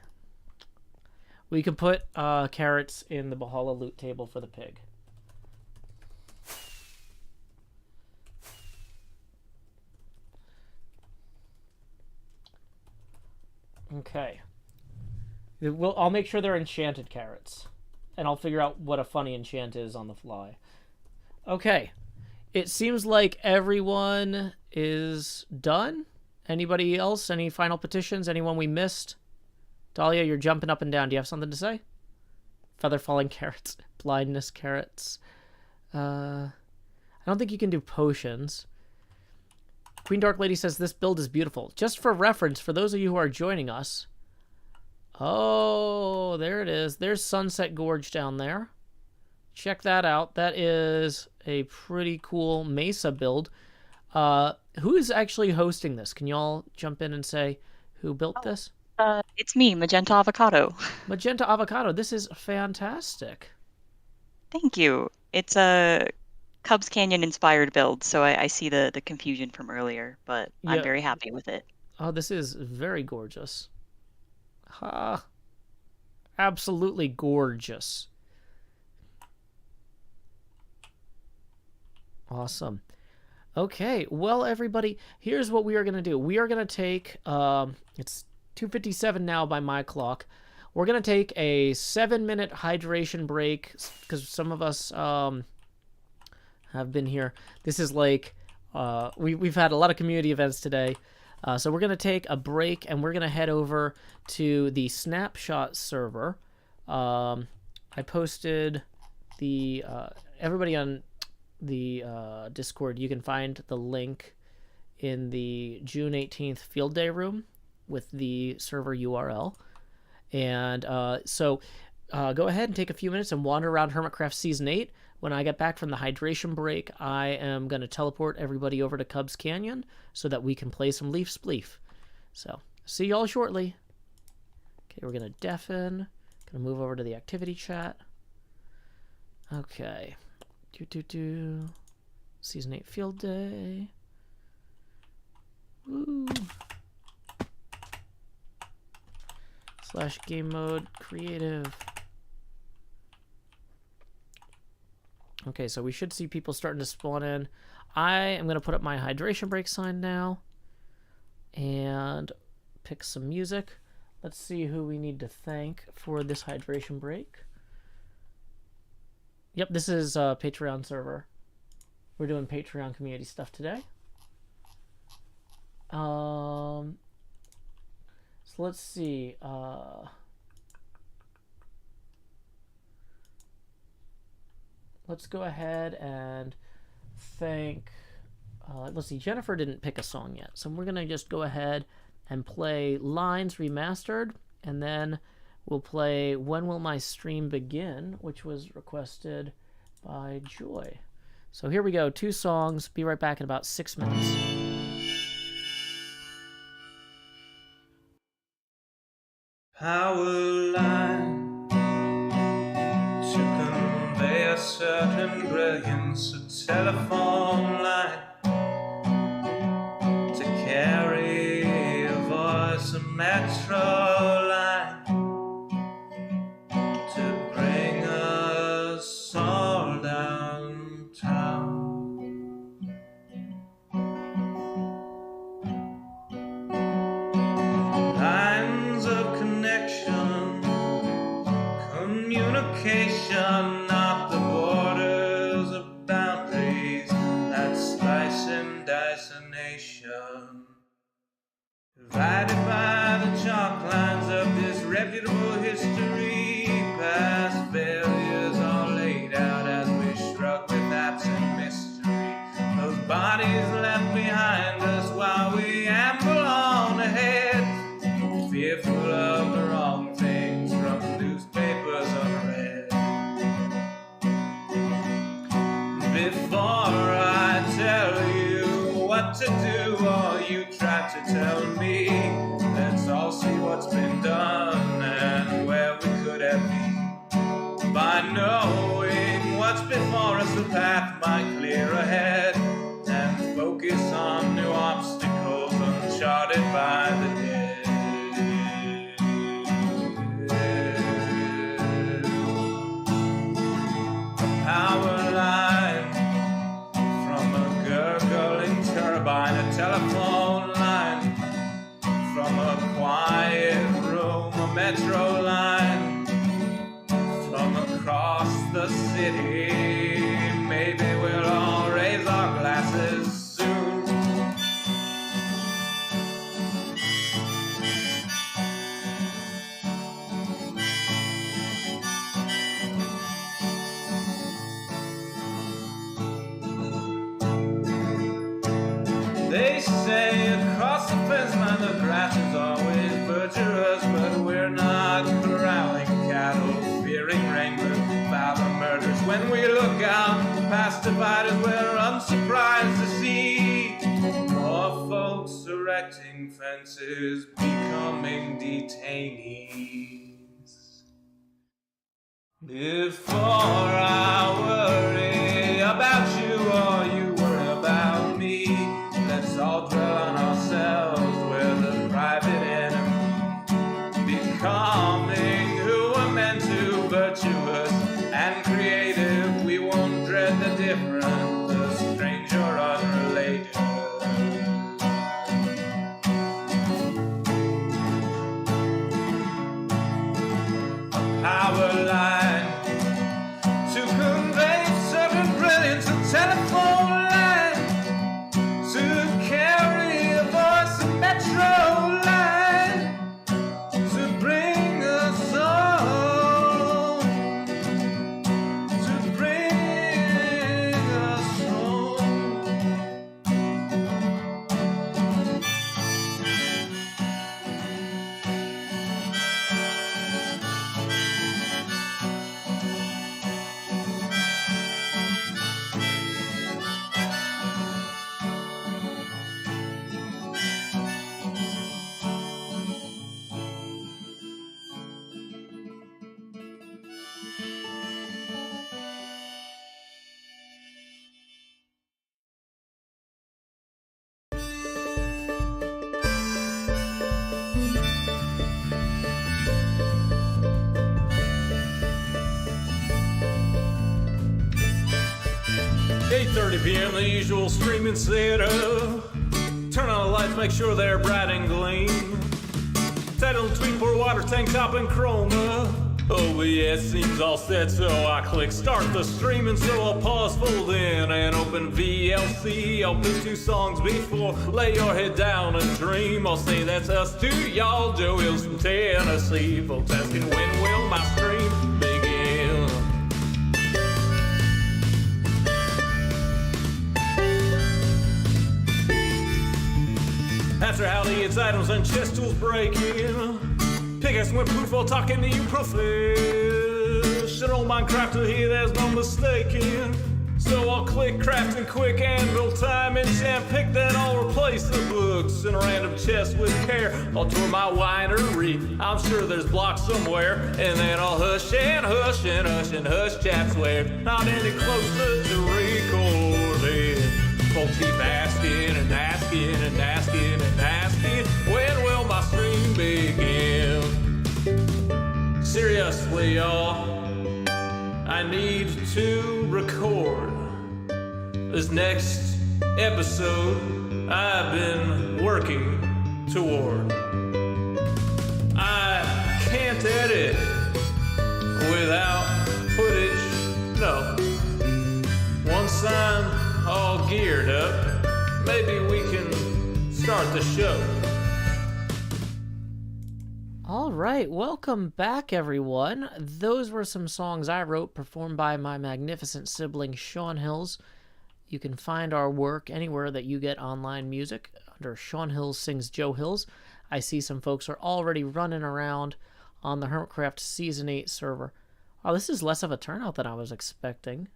We can put carrots in the Bahala loot table for the pig. Okay. I'll make sure they're enchanted carrots. And I'll figure out what a funny enchant is on the fly. Okay. It seems like everyone is done. Anybody else? Any final petitions? Anyone we missed? Dahlia, you're jumping up and down. Do you have something to say? Feather falling carrots. Blindness carrots. I don't think you can do potions. Queen Dark Lady says this build is beautiful. Just for reference, for those of you who are joining us. Oh, there it is. There's Sunset Gorge down there. Check that out. That is a pretty cool Mesa build. Who is actually hosting this? Can y'all jump in and say who built this? It's me, Magenta Avocado. Magenta Avocado. This is fantastic. Thank you. It's a Cubs Canyon inspired build, so I see the confusion from earlier, but I'm very happy with it. Oh, this is very gorgeous. Absolutely gorgeous. Awesome. Okay, well, everybody, here's what we are going to do. We are going to take, it's 2:57 now by my clock. We're going to take a 7-minute hydration break because some of us have been here. This is like, we've had a lot of community events today. So we're going to take a break and we're going to head over to the Snapshot server. I posted the, everybody on the Discord, you can find the link in the June 18th field day room with the server URL. And so go ahead and take a few minutes and wander around Hermitcraft Season 8. When I get back from the hydration break, I am going to teleport everybody over to Cubs Canyon so that we can play some Leaf Spleef. So, see y'all shortly. Okay, we're going to deafen. Going to move over to the activity chat. Okay. Season 8 field day. Woo. / game mode creative. Okay, so we should see people starting to spawn in. I am going to put up my hydration break sign now and pick some music. Let's see who we need to thank for this hydration break. Yep, this is a Patreon server. We're doing Patreon community stuff today. So let's see. Let's go ahead and thank... let's see, Jennifer didn't pick a song yet. So we're going to just go ahead and play Lines Remastered. And then we'll play When Will My Stream Begin, which was requested by Joy. So here we go, 2 songs. Be right back in about 6 minutes. Power line to convey a certain brilliance, a telephone line to carry a voice, a metro line to bring us all downtown. Lines of connection, communication, not the borders of boundaries that slice and dice a nation. Divided by the chalk lines of disreputable history, past failures are laid out as we shrug with absent mystery. Those bodies left behind us while we amble on ahead, fearful of the wrong things from newspapers unread. Before I tell you what to do, or you try to tell me, let's all see what's been done and where we could have been. By knowing what's before us, the path might clear ahead, and focus on new obstacles uncharted by the dead. Power line from a gurgling turbine, a telephone line from a quiet room, a metro line from across the city. Maybe we'll all raise our glasses soon. They say across the fence line the grass is always verdurous, but we're not corralling cattle, fearing rainbows, violent murders. When we look out past dividers, we're unsurprised to see more folks erecting fences, becoming detainees. Before I worry about you or you worry about me, let's all dwell on ourselves, we're the private enemy. Becoming who we're meant to, virtuous and creative. We won't dread the different, the strange or unrelated. our line to convey certain brilliance of telephone line, to carry a voice of metro line, to bring us home, to bring us home. p.m. the usual streaming setup. Turn on the lights, make sure they're bright and gleam. Title, tweet, pour water, tank top, and chroma. OBS seems all set, so I click start the streaming. So I'll pause, fold in, and open VLC. I'll put 2 songs before, lay your head down and dream. I'll say that's us to y'all, Joe Hills from Tennessee. Folks asking when will my stream begin? After howdy, it's items and chest tools breaking. Pickaxe went poof while talking to you professional Minecrafter here, there's no mistaking. So I'll click crafting quick anvil time and champ pick, then I'll replace the books in a random chest with care. I'll tour my winery, I'm sure there's blocks somewhere, and then I'll hush and hush and hush and hush chat swear. Not any closer to recording. Folks keep asking and asking and asking and asking, when will my stream begin? Seriously, y'all, I need to record this next episode I've been working toward. I can't edit without footage, no. Once I'm all geared up, maybe we can start the show. All right, welcome back, everyone. Those were some songs I wrote, performed by my magnificent sibling, Sean Hills. You can find our work anywhere that you get online music under Sean Hills Sings Joe Hills. I see some folks are already running around on the Hermitcraft Season 8 server. Oh, this is less of a turnout than I was expecting.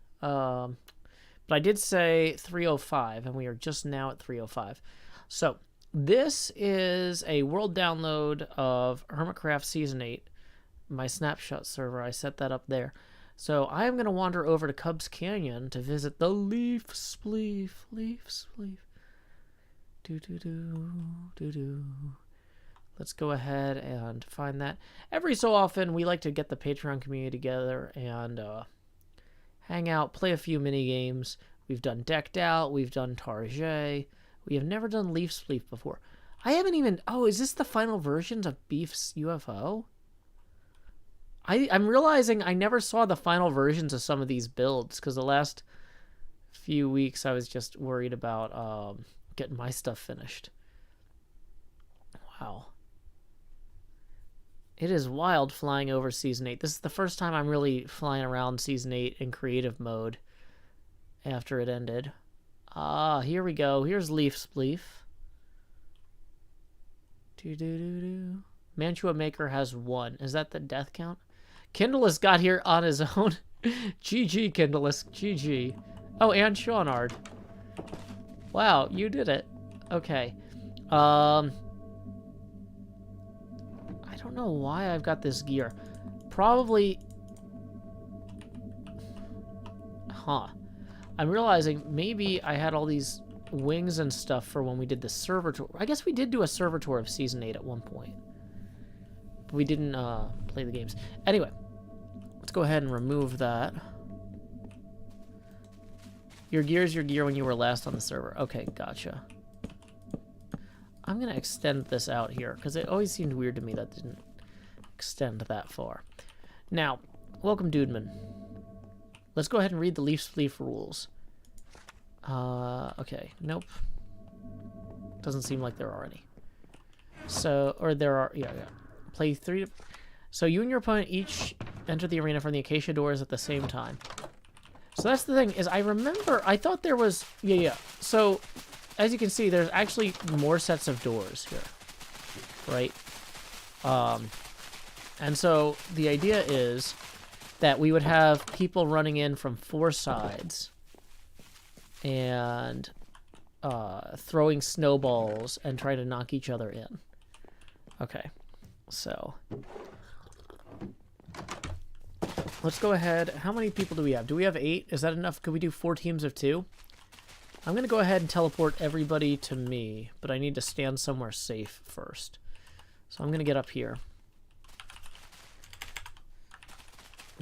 But I did say 305, and we are just now at 305. So, this is a world download of Hermitcraft Season 8, my snapshot server. I set that up there. So, I am going to wander over to Cubs Canyon to visit the Leaf Spleef. Do-do-do. Let's go ahead and find that. Every so often, we like to get the Patreon community together and hang out, play a few mini games. We've done Decked Out, we've done Target. We have never done Leaf Spleef before. I haven't even... Oh, is this the final versions of Beef's UFO? I'm realizing I never saw the final versions of some of these builds, because the last few weeks I was just worried about getting my stuff finished. Wow. It is wild flying over Season 8. This is the first time I'm really flying around Season 8 in creative mode after it ended. Ah, here we go. Here's Leaf Spleef. Do-do-do-do. Mantua Maker has 1. Is that the death count? Kindleless got here on his own. GG, Kindleless. GG. Oh, and Shawnard. Wow, you did it. Okay. I don't know why I've got this gear. Probably... Huh. I'm realizing maybe I had all these wings and stuff for when we did the server tour. I guess we did do a server tour of Season 8 at one point. But we didn't play the games. Anyway, let's go ahead and remove that. Your gear's your gear when you were last on the server. Okay, gotcha. I'm going to extend this out here, because it always seemed weird to me that didn't extend that far. Now, welcome, Dudeman. Let's go ahead and read the leaf rules. Okay, nope. Doesn't seem like there are any. So, or there are, yeah. Play 3. So you and your opponent each enter the arena from the acacia doors at the same time. So that's the thing, is I remember, I thought there was, yeah. So, as you can see, there's actually more sets of doors here, right? And so the idea is that we would have people running in from 4 sides and throwing snowballs and trying to knock each other in. Okay, so let's go ahead. How many people do we have? Do we have 8? Is that enough? Could we do 4 teams of 2? I'm going to go ahead and teleport everybody to me, but I need to stand somewhere safe first. So I'm going to get up here.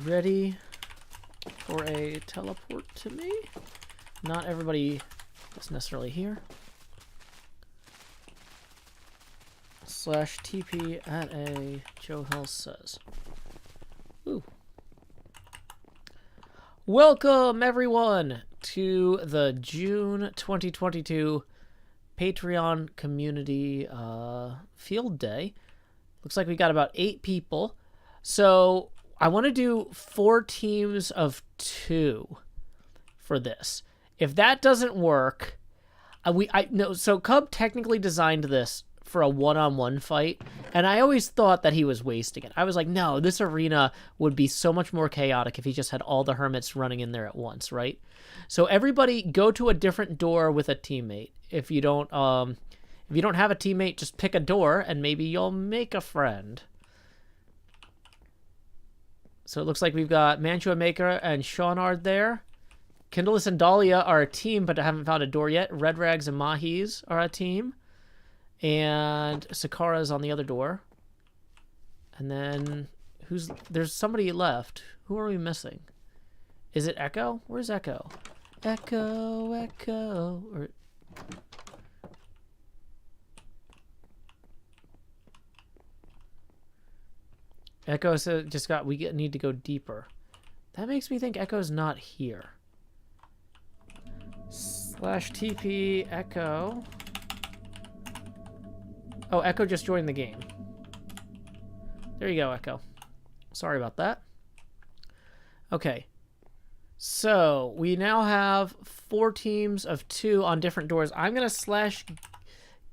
Ready for a teleport to me? Not everybody is necessarily here. /TP at a Joe Hill says. Ooh. Welcome everyone to the June 2022 Patreon community field day. Looks like we got about 8 people. So I want to do 4 teams of 2 for this. If that doesn't work, so Cub technically designed this for a one-on-one fight, and I always thought that he was wasting it. I was like, no, this arena would be so much more chaotic if he just had all the hermits running in there at once, right? So everybody go to a different door with a teammate. If you don't have a teammate, just pick a door and maybe you'll make a friend. So it looks like we've got Mantua Maker and Shawnard there. Kindless and Dahlia are a team, but I haven't found a door yet. Red Rags and Mahis are a team. And Sakara's on the other door. And then there's somebody left. Who are we missing? Is it Echo? Where's Echo? Echo. Echo said we need to go deeper. That makes me think Echo's not here. /TP Echo. Oh, Echo just joined the game. There you go, Echo. Sorry about that. Okay. So, we now have 4 teams of 2 on different doors. I'm going to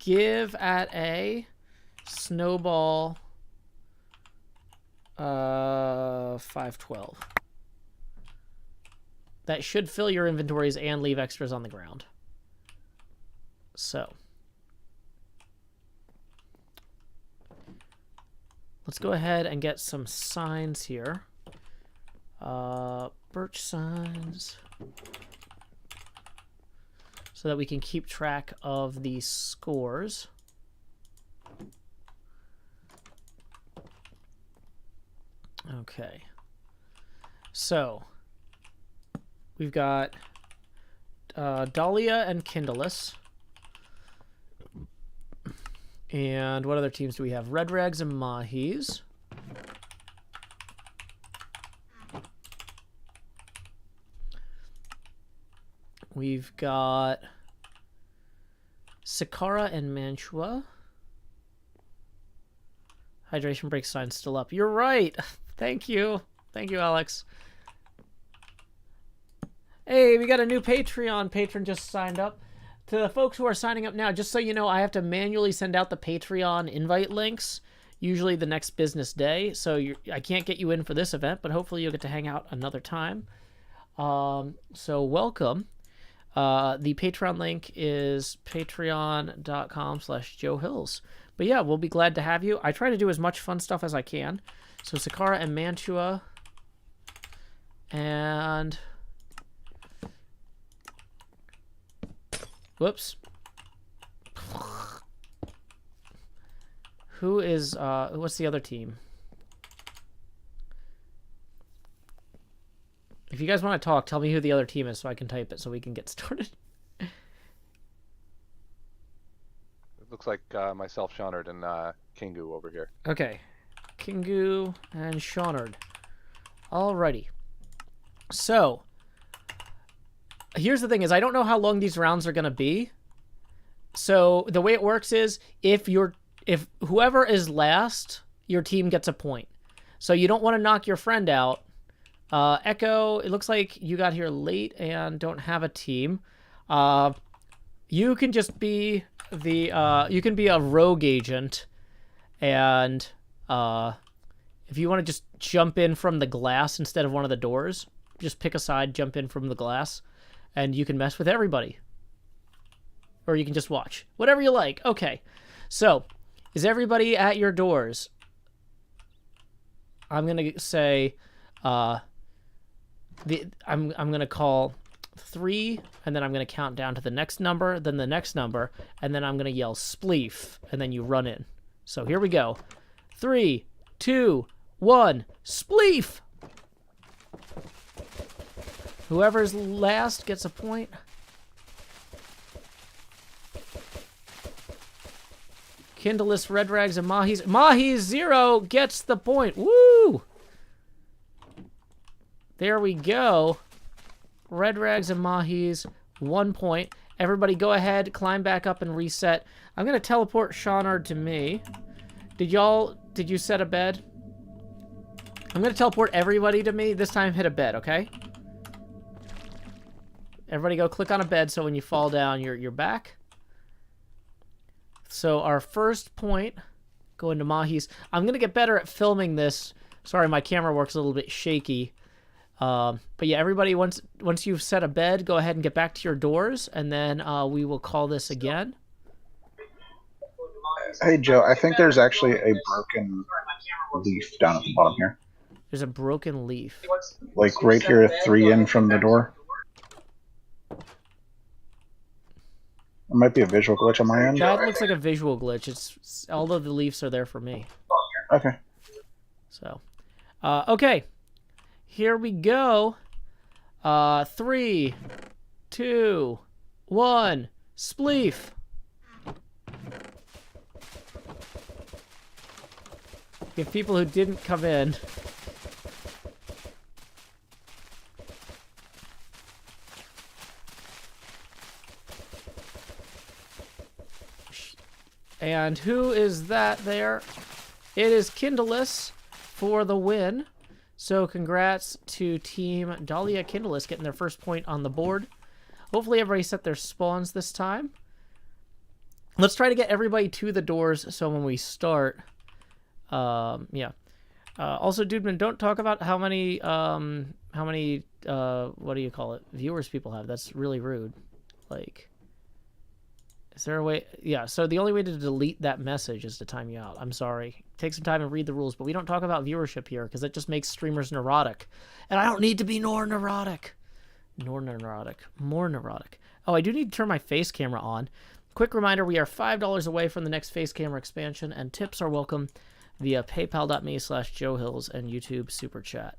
/give at a snowball 512. That should fill your inventories and leave extras on the ground. So let's go ahead and get some signs here. Birch signs. So that we can keep track of the scores. Okay. So we've got Dahlia and Kindless. And what other teams do we have? Red Rags and Mahis. We've got Sakara and Mantua. Hydration break sign still up. You're right. Thank you. Thank you, Alex. Hey, we got a new Patreon patron just signed up. To the folks who are signing up now, just so you know, I have to manually send out the Patreon invite links, usually the next business day. So I can't get you in for this event, but hopefully you'll get to hang out another time. So welcome. The Patreon link is patreon.com/JoeHills. But yeah, we'll be glad to have you. I try to do as much fun stuff as I can. So Sakara and Mantua. And... whoops. Who is, what's the other team? If you guys want to talk, tell me who the other team is so I can type it so we can get started. It looks like myself, Shawnard, and Kingu over here. Okay. Kingu and Shawnard. Alrighty. So, here's the thing is I don't know how long these rounds are going to be. So, the way it works is if whoever is last, your team gets a point. So, you don't want to knock your friend out. Echo, it looks like you got here late and don't have a team. You can just be you can be a rogue agent, and if you want to just jump in from the glass instead of one of the doors, just pick a side, jump in from the glass, and you can mess with everybody. Or you can just watch. Whatever you like. Okay. So, is everybody at your doors? I'm going to say I'm going to call 3, and then I'm going to count down to the next number, then the next number, and then I'm going to yell spleef, and then you run in. So here we go. 3, 2, 1, spleef! Whoever's last gets a point. Kindleless, Red Rags, and Mahis. Mahis 0 gets the point. Woo! There we go. Red Rags and Mahis, 1 point. Everybody go ahead, climb back up and reset. I'm going to teleport Shawnard to me. Did you set a bed? I'm going to teleport everybody to me. This time hit a bed, okay? Everybody go click on a bed so when you fall down, you're back. So our first point, go into Mahis. I'm going to get better at filming this. Sorry, my camera works a little bit shaky. But yeah, everybody, once you've set a bed, go ahead and get back to your doors, and then we will call this again. Hey, Joe, I think there's actually a broken leaf down at the bottom here. There's a broken leaf. Like right here, 3 in from the door. It might be a visual glitch on my end. That looks like a visual glitch. It's although the leaves are there for me. Okay. So, okay. Here we go. 3, 2, 1, spleef. We have people who didn't come in. And who is that there? It is Kindleless for the win. So congrats to Team Dahlia Kindleless getting their first point on the board. Hopefully everybody set their spawns this time. Let's try to get everybody to the doors so when we start... yeah. Also, Dudeman, don't talk about how many, what do you call it? Viewers people have. That's really rude. Like... Is there a way? Yeah, so the only way to delete that message is to time you out. I'm sorry. Take some time and read the rules, but we don't talk about viewership here because it just makes streamers neurotic. And I don't need to be more neurotic. More neurotic. Oh, I do need to turn my face camera on. Quick reminder, we are $5 away from the next face camera expansion, and tips are welcome via paypal.me/JoeHills and YouTube Super Chat.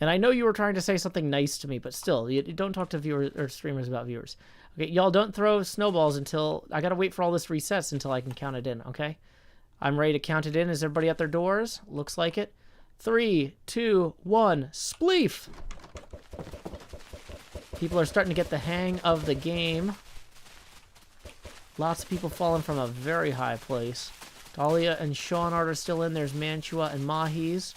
And I know you were trying to say something nice to me, but still, you don't talk to viewers or streamers about viewers. Okay, y'all don't throw snowballs until... I gotta wait for all this resets until I can count it in, okay? I'm ready to count it in. Is everybody at their doors? Looks like it. 3, 2, 1, spleef! People are starting to get the hang of the game. Lots of people falling from a very high place. Dahlia and Shawnard are still in. There's Mantua and Mahis.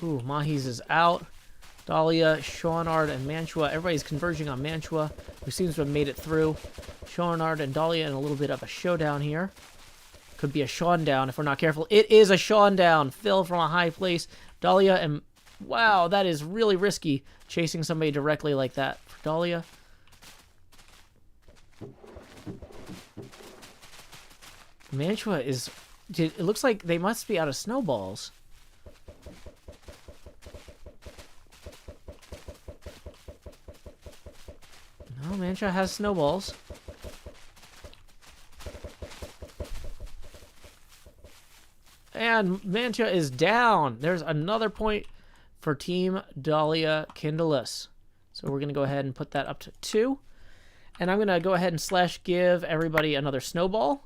Ooh, Mahis is out. Dahlia, Shawnard, and Mantua. Everybody's converging on Mantua, who seems to have made it through. Shawnard and Dahlia in a little bit of a showdown here. Could be a Shawn down if we're not careful. It is a Shawn down. Phil from a high place. Dahlia and... Wow, that is really risky, chasing somebody directly like that. For Dahlia. Mantua is... It looks like they must be out of snowballs. No, Mantua has snowballs. And Mantua is down. There's another point for Team Dahlia Kindleless. So we're going to go ahead and put that up to 2. And I'm going to go ahead and /give everybody another snowball.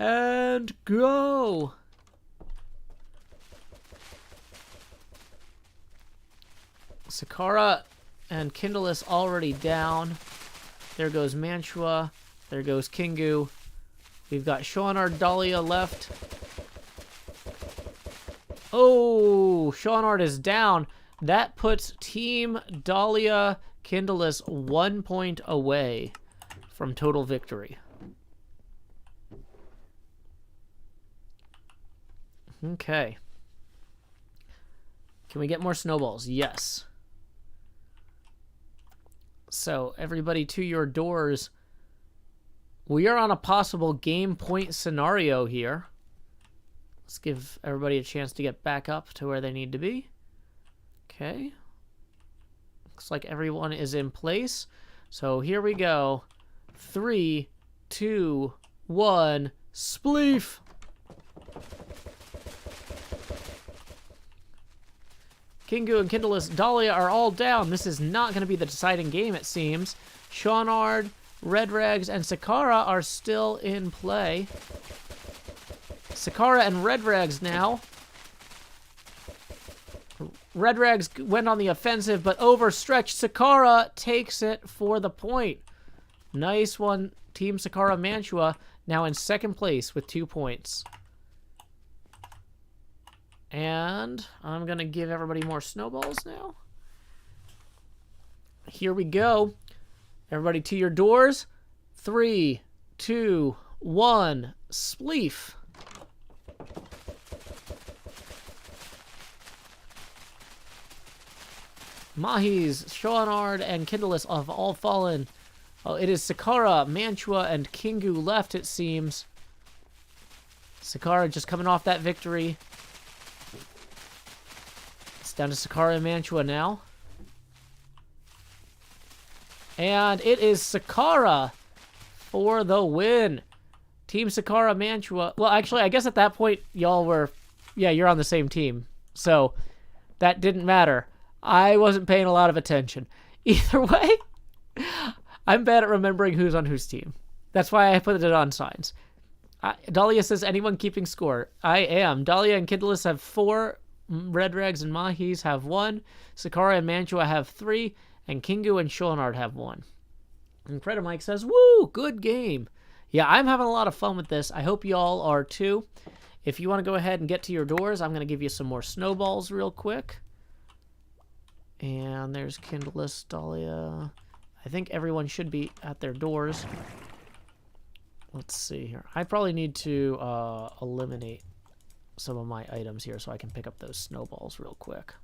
And go. Sakara and Kindless already down. There goes Mantua. There goes Kingu. We've got Seanard Dahlia left. Oh, Seanard is down. That puts Team Dahlia Kindless 1 point away from total victory. Okay. Can we get more snowballs? Yes. So, everybody to your doors. We are on a possible game point scenario here. Let's give everybody a chance to get back up to where they need to be. Okay. Looks like everyone is in place. So, here we go. 3, 2, 1, spleef! Kingu and Kindless Dahlia are all down. This is not going to be the deciding game, it seems. Seanard, Red Rags, and Sakara are still in play. Sakara and Red Rags now. Red Rags went on the offensive, but overstretched. Sakara takes it for the point. Nice one, Team Sakara Mantua, now in second place with 2 points. And I'm going to give everybody more snowballs now. Here we go. Everybody to your doors. 3, 2, 1, spleef. Mahis, Seanard, and Kindless have all fallen. Oh, it is Sakara, Mantua, and Kingu left, it seems. Sakara just coming off that victory. It's down to Sakara and Mantua now. And it is Sakara for the win. Team Sakara Mantua. Well, actually, I guess at that point, y'all were... Yeah, you're on the same team. So, that didn't matter. I wasn't paying a lot of attention. Either way, I'm bad at remembering who's on whose team. That's why I put it on signs. Dahlia says, anyone keeping score? I am. Dahlia and Kindless have 4. Red Rags and Mahis have 1. Sakara and Mantua have 3. And Kingu and Seanard have 1. And Mike says, woo, good game. Yeah, I'm having a lot of fun with this. I hope y'all are too. If you want to go ahead and get to your doors, I'm going to give you some more snowballs real quick. And there's Kindless, Dahlia. I think everyone should be at their doors. Let's see here. I probably need to eliminate some of my items here so I can pick up those snowballs real quick.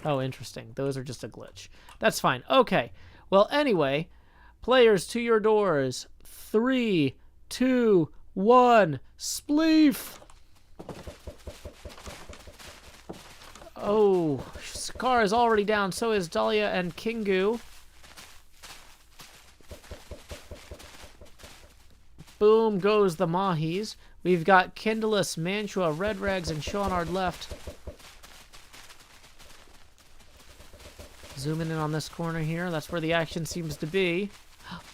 Oh, interesting. Those are just a glitch. That's fine. Okay. Well, anyway, players to your doors. 3, 2, 1, spleef! Oh, Sakara is already down. So is Dahlia and Kingu. Boom goes the Mahis. We've got Kindless, Mantua, Red Rags, and Seanard left. Zooming in on this corner here. That's where the action seems to be.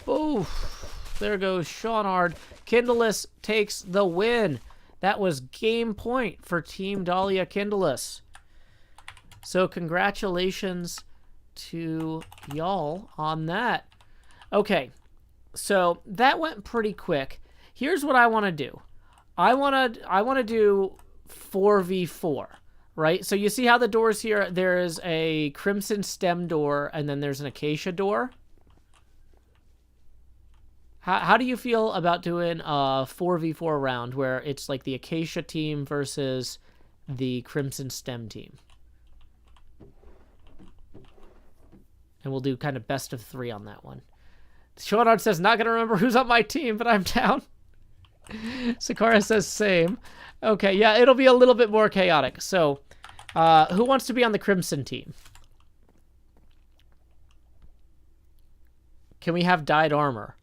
Oof. There goes Seanard. Kindless takes the win. That was game point for Team Dahlia Kindless. So congratulations to y'all on that. Okay, so that went pretty quick. Here's what I want to do. I want to do 4v4, right? So you see how the doors here, there is a crimson stem door and then there's an acacia door. How do you feel about doing a 4v4 round where it's like the acacia team versus the crimson stem team? And we'll do kind of best of 3 on that one. Seanard says, not going to remember who's on my team, but I'm down. Sakara says, same. Okay, yeah, it'll be a little bit more chaotic. So, who wants to be on the crimson team? Can we have dyed armor?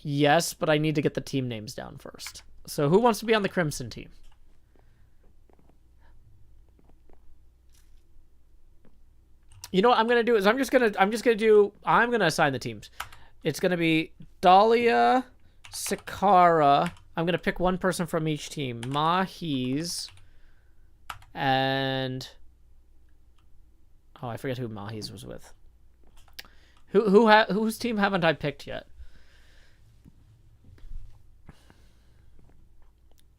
Yes, but I need to get the team names down first. So, who wants to be on the crimson team? You know what I'm gonna do is I'm gonna assign the teams. It's gonna be Dahlia, Sakara. I'm gonna pick one person from each team. Mahis and I forget who Mahis was with. Whose team haven't I picked yet?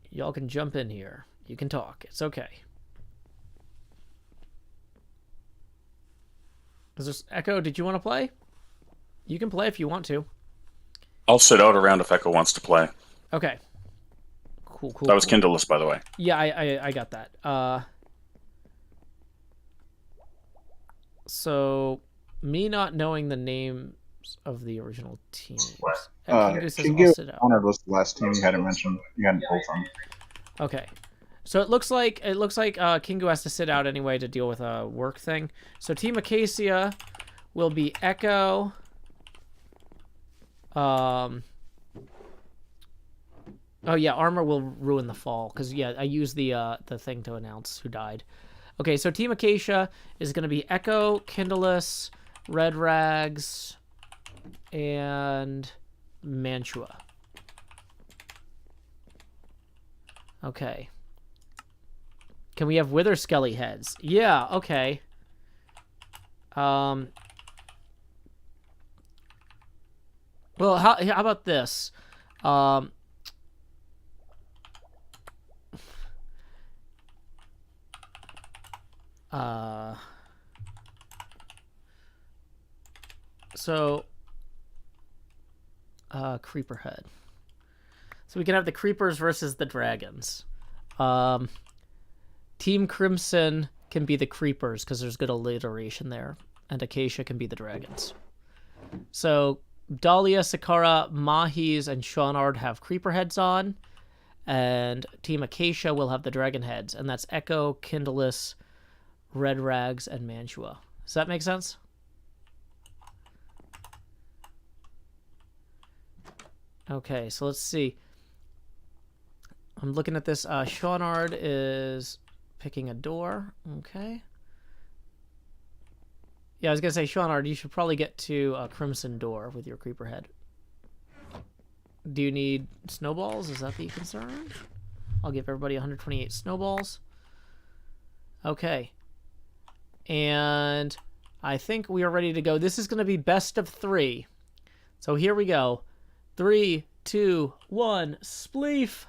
Y'all can jump in here. You can talk. It's okay. Is this Echo? Did you want to play? You can play if you want to. I'll sit out around if Echo wants to play. Okay. Cool. That was Kindleless, by the way. Yeah, I got that. So, me not knowing the names of the original teams. Kingu Honored was the last team you hadn't mentioned. You hadn't pulled from. Okay. So it looks like Kingu has to sit out anyway to deal with a work thing. So Team Acacia will be Echo. Oh yeah, Armor will ruin the fall because yeah, I used the thing to announce who died. Okay, so Team Acacia is going to be Echo, Kindleless, Red Rags, and Mantua. Okay. Can we have Wither Skelly heads? Yeah, okay. Well, how about this? Creeper head. So we can have the creepers versus the dragons. Team Crimson can be the creepers because there's good alliteration there, and Acacia can be the dragons. So Dahlia, Sakara, Mahis, and Shawnard have creeper heads on, and Team Acacia will have the dragon heads, and that's Echo, Kindleless, Red Rags, and Mantua. Does that make sense? Okay, so let's see. I'm looking at this. Shawnard is picking a door. Okay. Yeah, I was going to say, Shawnard, you should probably get to a Crimson Door with your creeper head. Do you need snowballs? Is that the concern? I'll give everybody 128 snowballs. Okay. And I think we are ready to go. This is going to be best of 3. So here we go. 3, 2, 1, spleef.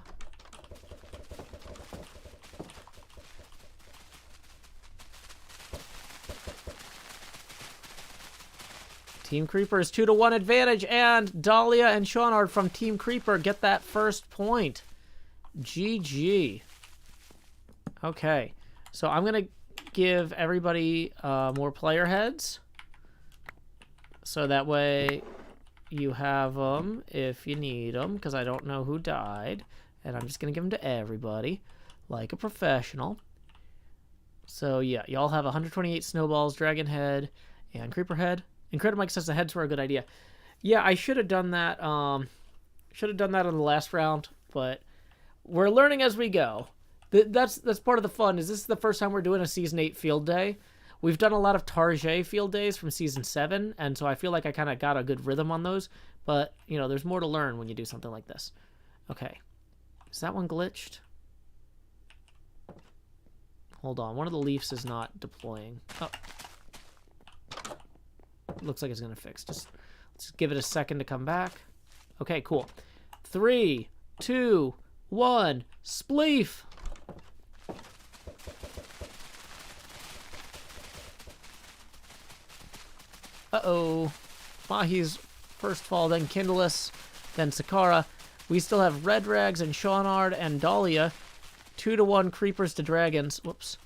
Team Creeper is 2-1 advantage, and Dahlia and Shawnard from Team Creeper get that first point. GG. Okay, so I'm going to give everybody more player heads. So that way you have them if you need them, because I don't know who died. And I'm just going to give them to everybody, like a professional. So yeah, y'all have 128 snowballs, dragon head, and creeper head. And Credit Mike says the heads were a good idea. Yeah, I should have done that. Should have done that in the last round, but we're learning as we go. That's part of the fun. Is this is the first time we're doing a Season 8 field day? We've done a lot of Target field days from Season 7, and so I feel like I kind of got a good rhythm on those. But, you know, there's more to learn when you do something like this. Okay. Is that one glitched? Hold on. One of the leaves is not deploying. Oh. Looks like it's going to fix. Just let's give it a second to come back. Okay, cool. 3, 2, 1, spleef. Uh-oh. Mahi's first fall, then Kindleless, then Sakara. We still have Red Rags and Shawnard and Dahlia. 2-1 creepers to dragons. Whoops.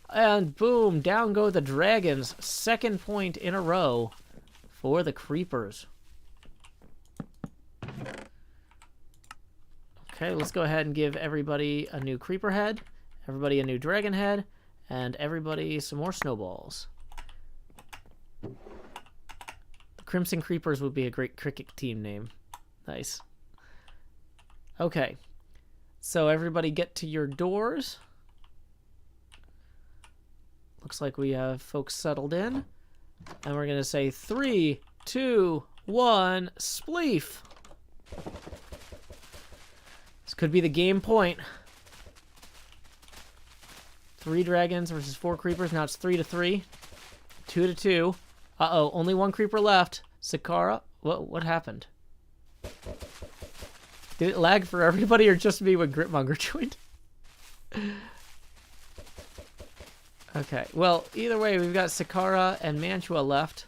And boom, down go the dragons. Second point in a row for the creepers. Okay, let's go ahead and give everybody a new creeper head, everybody a new dragon head, and everybody some more snowballs. The Crimson Creepers would be a great cricket team name. Nice. Okay, so everybody get to your doors. Looks like we have folks settled in. And we're going to say 3, 2, 1, spleef. This could be the game point. 3 dragons versus 4 creepers. Now it's 3-3. 2-2. Uh-oh, only 1 creeper left. Sakara, what happened? Did it lag for everybody or just me when Gritmonger joined? Okay, well, either way, we've got Sakara and Mantua left.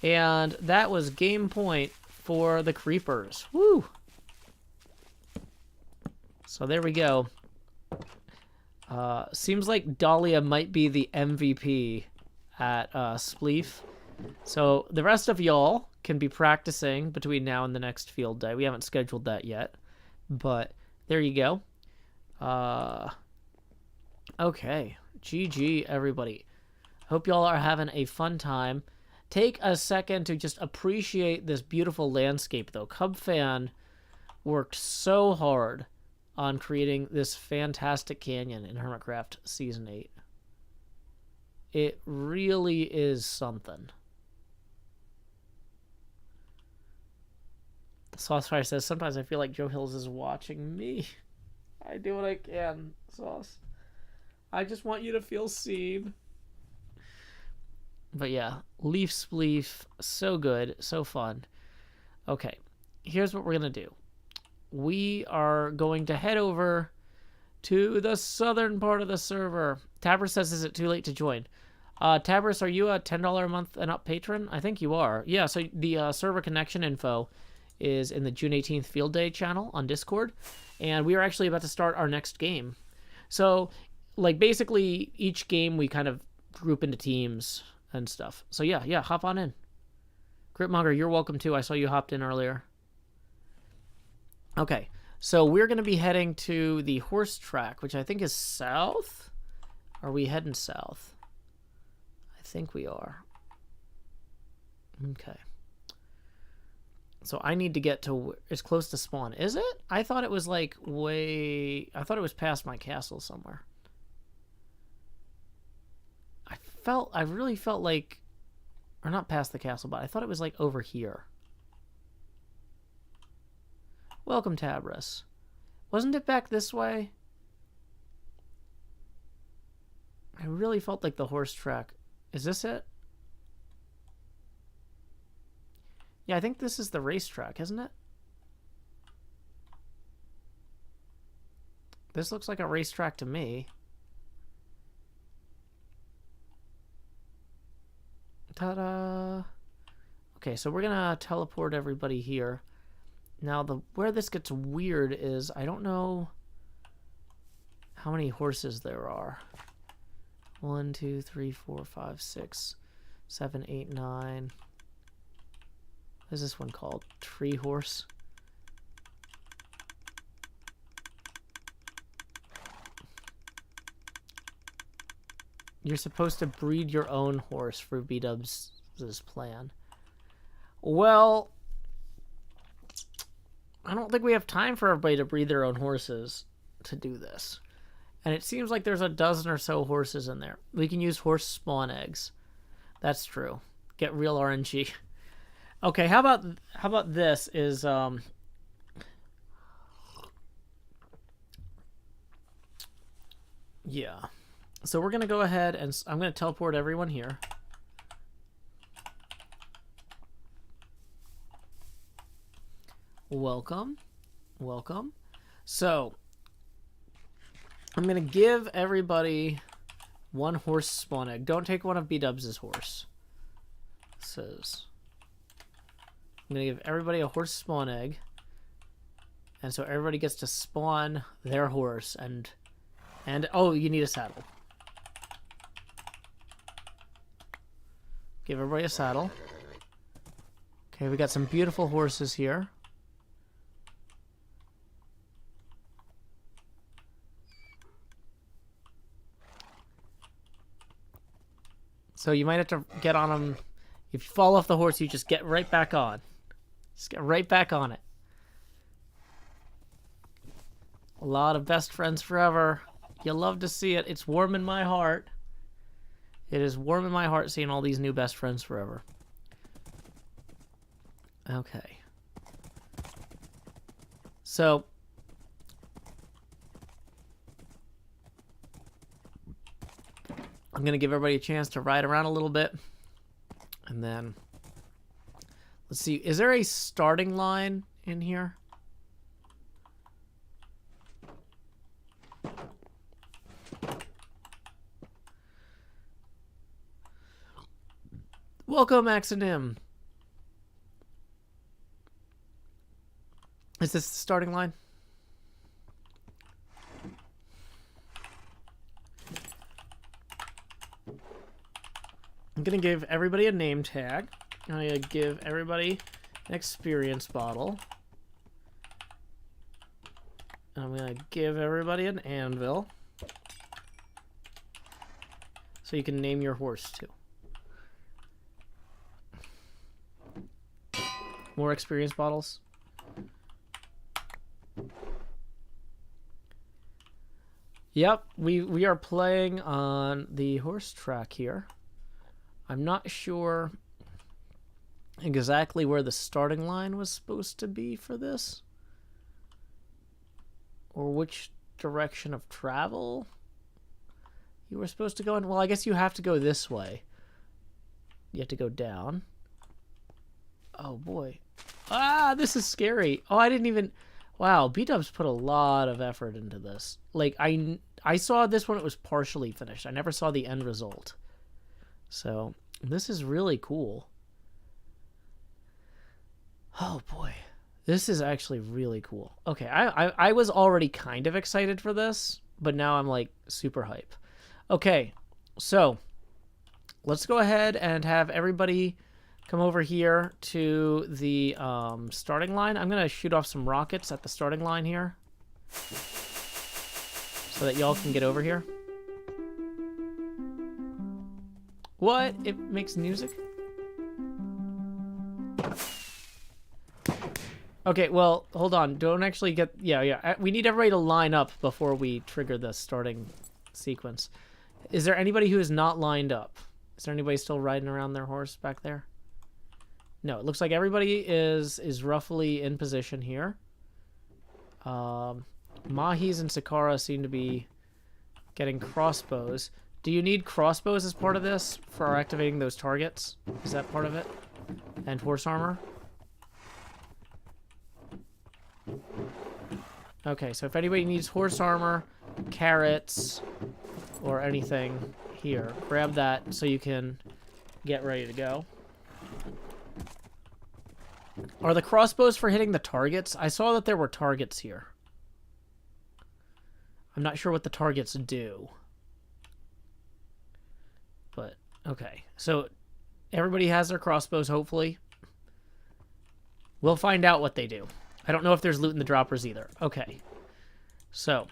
And that was game point for the creepers. Woo! So there we go. Seems like Dahlia might be the MVP at Spleef. So the rest of y'all can be practicing between now and the next field day. We haven't scheduled that yet, but there you go. Okay, GG everybody. Hope y'all are having a fun time. Take a second to just appreciate this beautiful landscape, though. Cubfan worked so hard on creating this fantastic canyon in Hermitcraft Season 8. It really is something. Saucefire says, sometimes I feel like Joe Hills is watching me. I do what I can, Sauce. I just want you to feel seen. But yeah, Leaf Spleef, so good, so fun. Okay, here's what we're going to do. We are going to head over to the southern part of the server. Tabris says, is it too late to join? Tabris, are you a $10 a month and up patron? I think you are. Yeah, so the server connection info is in the June 18th Field Day channel on Discord. And we are actually about to start our next game. So, like, basically, each game we kind of group into teams and stuff. So, yeah, hop on in. Gritmonger, you're welcome, too. I saw you hopped in earlier. Okay, so we're going to be heading to the horse track, which I think is south. Are we heading south? I think we are. Okay. So I need to get to as close to spawn. Is it? I thought it was like way... I thought it was past my castle somewhere. I really felt like... Or not past the castle, but I thought it was like over here. Welcome, Tabris. Wasn't it back this way? I really felt like the horse track. Is this it? Yeah, I think this is the racetrack, isn't it? This looks like a racetrack to me. Ta-da! Okay, so we're gonna teleport everybody here. Now, where this gets weird is I don't know how many horses there are. 1, 2, 3, 4, 5, 6, 7, 8, 9. What is this one called? Tree horse? You're supposed to breed your own horse for B-Dubs' plan. Well, I don't think we have time for everybody to breed their own horses to do this. And it seems like there's a dozen or so horses in there. We can use horse spawn eggs. That's true. Get real RNG. Okay, how about this is yeah. So we're going to go ahead and I'm going to teleport everyone here. Welcome. Welcome. So, I'm going to give everybody one horse spawn egg. Don't take one of B-Dubs' horse. It says, I'm going to give everybody a horse spawn egg. And so everybody gets to spawn their horse and oh, you need a saddle. Give everybody a saddle. Okay, we got some beautiful horses here. So you might have to get on them. If you fall off the horse, you just get right back on. Just get right back on it. A lot of best friends forever. You love to see it. It's warm in my heart. It is warm in my heart seeing all these new best friends forever. Okay. So, I'm going to give everybody a chance to ride around a little bit. And then, let's see. Is there a starting line in here? Welcome, Axonym. Is this the starting line? I'm going to give everybody a name tag. I'm going to give everybody an experience bottle. I'm going to give everybody an anvil. So you can name your horse too. More experience bottles. Yep, we are playing on the horse track here. I'm not sure exactly where the starting line was supposed to be for this, or which direction of travel you were supposed to go in. Well, I guess you have to go this way. You have to go down. Oh boy. Ah, this is scary. Oh, I didn't even... Wow, B-Dubs put a lot of effort into this. Like, I saw this when it was partially finished. I never saw the end result. So, this is really cool. Oh boy. This is actually really cool. Okay, I was already kind of excited for this, but now I'm like super hype. Okay, so let's go ahead and have everybody come over here to the starting line. I'm going to shoot off some rockets at the starting line here so that y'all can get over here. What? It makes music? Okay, well, hold on. Don't actually get... Yeah. We need everybody to line up before we trigger the starting sequence. Is there anybody who is not lined up? Is there anybody still riding around their horse back there? No, it looks like everybody is roughly in position here. Mahis and Sakara seem to be getting crossbows. Do you need crossbows as part of this for activating those targets? Is that part of it? And horse armor? Okay, so if anybody needs horse armor, carrots, or anything, here, grab that so you can get ready to go. Are the crossbows for hitting the targets? I saw that there were targets here. I'm not sure what the targets do. But, okay. So, everybody has their crossbows, hopefully. We'll find out what they do. I don't know if there's loot in the droppers either. Okay. So,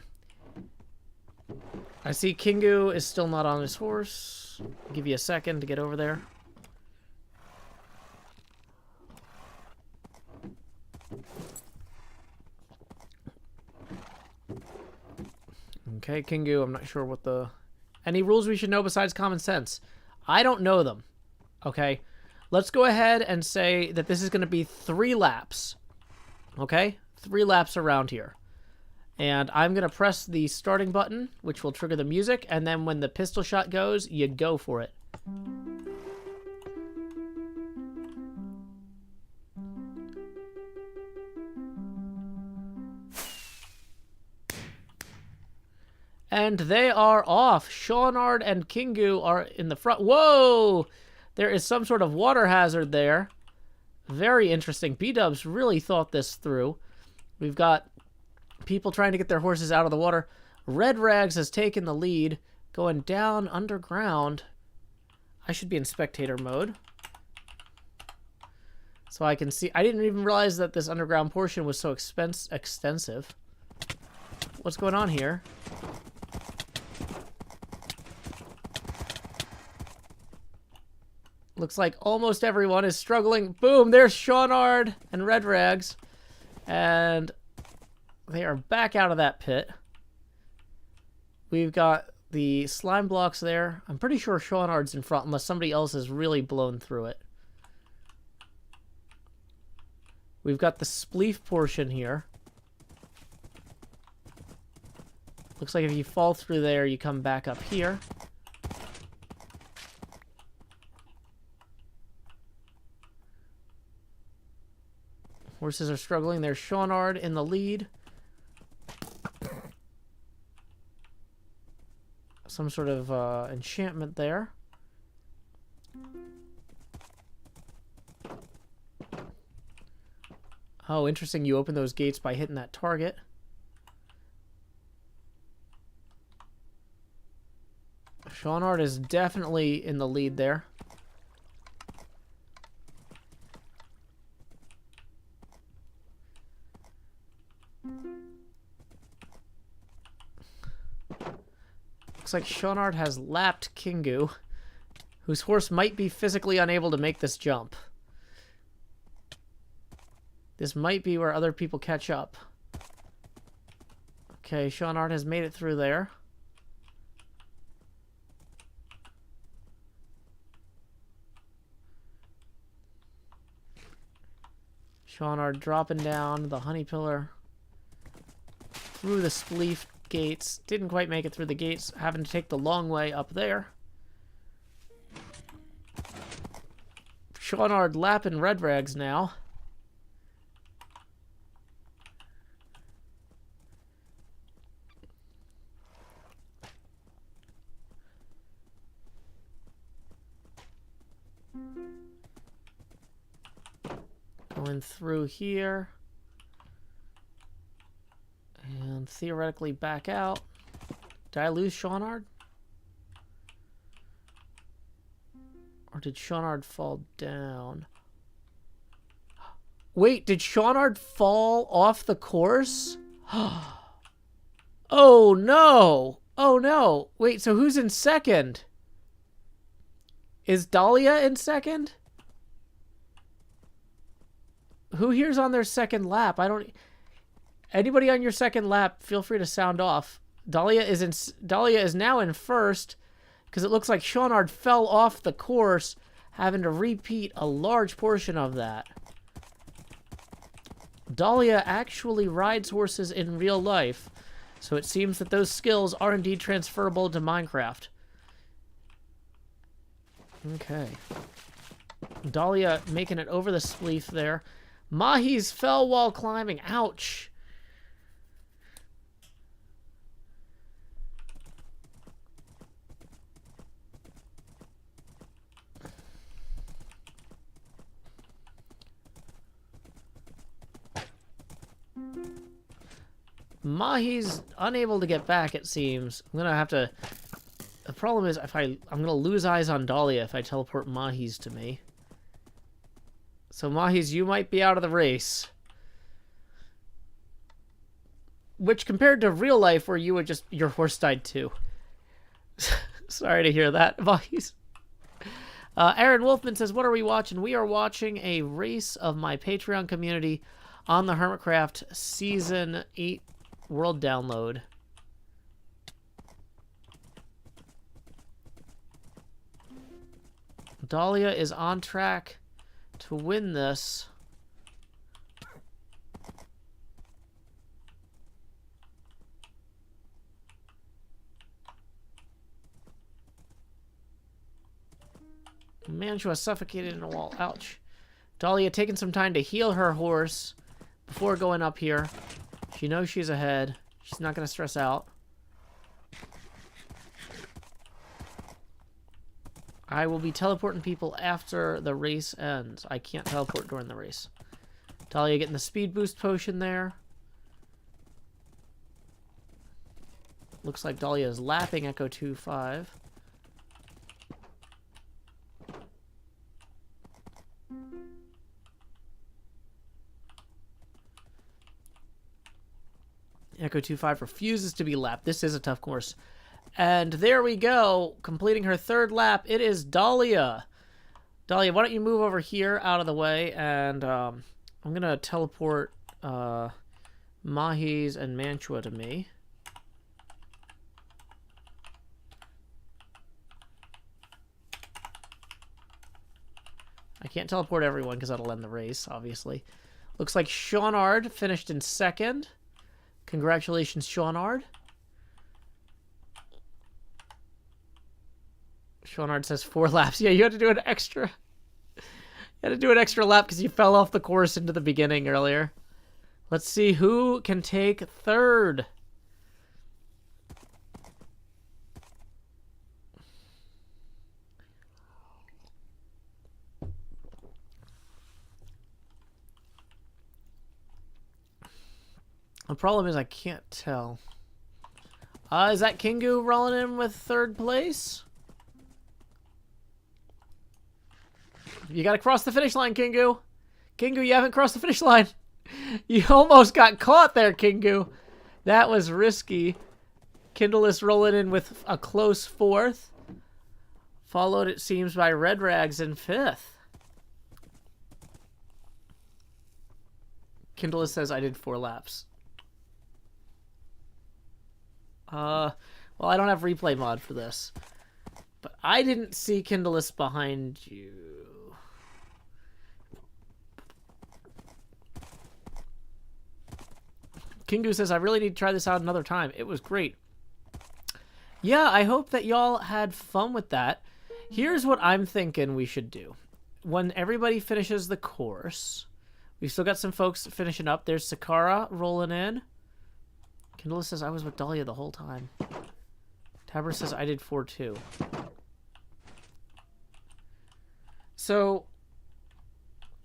I see Kingu is still not on his horse. I'll give you a second to get over there. Okay, Kingu, I'm not sure what the... Any rules we should know besides common sense? I don't know them. Okay? Let's go ahead and say that this is going to be 3 laps. Okay? 3 laps around here. And I'm going to press the starting button, which will trigger the music, and then when the pistol shot goes, you go for it. And they are off. Shawnard and Kingu are in the front. Whoa! There is some sort of water hazard there. Very interesting. B-Dubs really thought this through. We've got people trying to get their horses out of the water. Red Rags has taken the lead, going down underground. I should be in spectator mode, so I can see. I didn't even realize that this underground portion was so extensive. What's going on here? Looks like almost everyone is struggling. Boom, there's Shawnard and Red Rags. And they are back out of that pit. We've got the slime blocks there. I'm pretty sure Shawnard's in front unless somebody else has really blown through it. We've got the spleef portion here. Looks like if you fall through there, you come back up here. Horses are struggling. There's Shawnard in the lead. Some sort of enchantment there. Oh, interesting. You open those gates by hitting that target. Shawnard is definitely in the lead there. Looks like Shawnard has lapped Kingu, whose horse might be physically unable to make this jump. This might be where other people catch up. Okay, Shawnard has made it through there. Shawnard dropping down the honey pillar through the spleef gates. Didn't quite make it through the gates, having to take the long way up there. Shawnard lapping Red Rags now. Going through here. And theoretically back out. Did I lose Shawnard? Or did Shawnard fall down? Wait, did Shawnard fall off the course? Oh no! Oh no! Wait, so who's in second? Is Dahlia in second? Who here's on their second lap? I don't... Anybody on your second lap, feel free to sound off. Dahlia is now in first because it looks like Shawnard fell off the course, having to repeat a large portion of that. Dahlia actually rides horses in real life, so it seems that those skills are indeed transferable to Minecraft. Okay. Dahlia making it over the spleef there. Mahis fell while climbing. Ouch. Mahi's unable to get back, it seems. I'm gonna have to... The problem is, I'm gonna lose eyes on Dahlia if I teleport Mahis to me. So Mahis, you might be out of the race. Which, compared to real life, where you would just... Your horse died too. Sorry to hear that, Mahis. Aaron Wolfman says, what are we watching? We are watching a race of my Patreon community on the Hermitcraft Season 8 World Download. Dahlia is on track to win this. Mantua suffocated in a wall. Ouch. Dahlia taking some time to heal her horse before going up here. She knows she's ahead. She's not going to stress out. I will be teleporting people after the race ends. I can't teleport during the race. Dahlia getting the speed boost potion there. Looks like Dahlia is lapping Echo 2-5. Echo 2-5 refuses to be lapped. This is a tough course. And there we go. Completing her third lap. It is Dahlia. Dahlia, why don't you move over here out of the way? And I'm going to teleport Mahis and Mantua to me. I can't teleport everyone because that'll end the race, obviously. Looks like Shawnard finished in second. Congratulations, Shawnard. Shawnard says 4 laps. Yeah, you had to do an extra. You had to do an extra lap because you fell off the course into the beginning earlier. Let's see who can take third. The problem is I can't tell. Is that Kingu rolling in with third place? You gotta cross the finish line, Kingu. Kingu, you haven't crossed the finish line. You almost got caught there, Kingu. That was risky. Kindle is rolling in with a close fourth. Followed, it seems, by Red Rags in fifth. Kindle says I did 4 laps. Well, I don't have replay mod for this. But I didn't see Kindleist behind you. Kingu says, I really need to try this out another time. It was great. Yeah, I hope that y'all had fun with that. Here's what I'm thinking we should do. When everybody finishes the course, we've still got some folks finishing up. There's Sakara rolling in. Kindle says, I was with Dahlia the whole time. Tabber says, I did 4 too. So,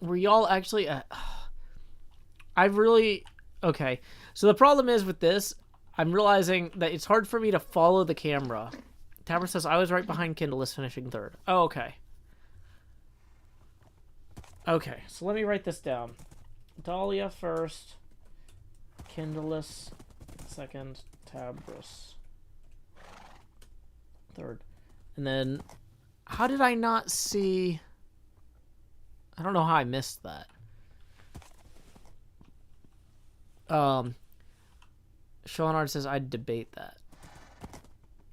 were y'all actually... I really... Okay. So the problem is with this, I'm realizing that it's hard for me to follow the camera. Tabber says, I was right behind Kindleist finishing third. Oh, okay. Okay, so let me write this down. Dahlia first. Kindleist second. Tabris third. And then, how did I not see... I don't know how I missed that. Shawnard says, I'd debate that.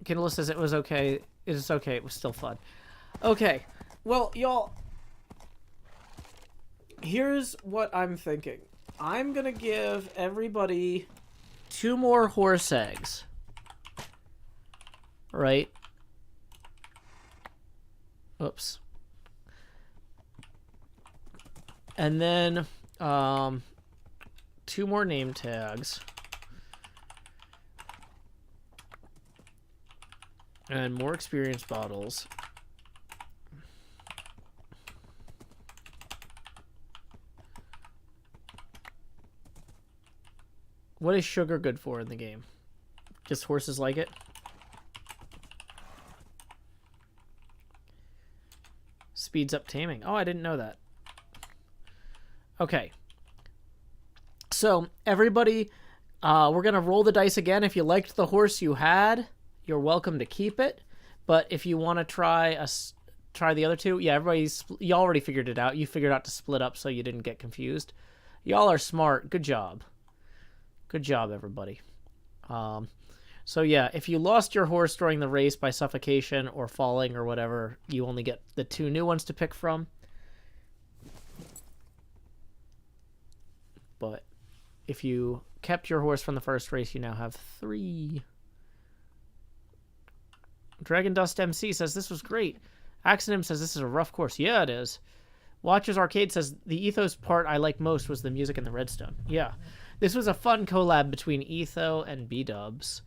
Kindle says, it was okay. It is okay. It was still fun. Okay. Well, y'all, here's what I'm thinking. I'm going to give everybody 2 more horse eggs. Right? Oops. And then, 2 more name tags. And more experience bottles. What is sugar good for in the game? Just horses like it? Speeds up taming. Oh, I didn't know that. Okay. So, everybody, we're going to roll the dice again. If you liked the horse you had, you're welcome to keep it. But if you want to try the other 2, yeah, you already figured it out. You figured out to split up so you didn't get confused. Y'all are smart. Good job. Good job, everybody. So yeah, if you lost your horse during the race by suffocation or falling or whatever, you only get the 2 new ones to pick from. But if you kept your horse from the first race, you now have 3. Dragon Dust MC says, this was great. Axonym says, this is a rough course. Yeah, it is. Watchers Arcade says, the Ethos part I like most was the music and the redstone. Yeah. This was a fun collab between Etho and B-Dubs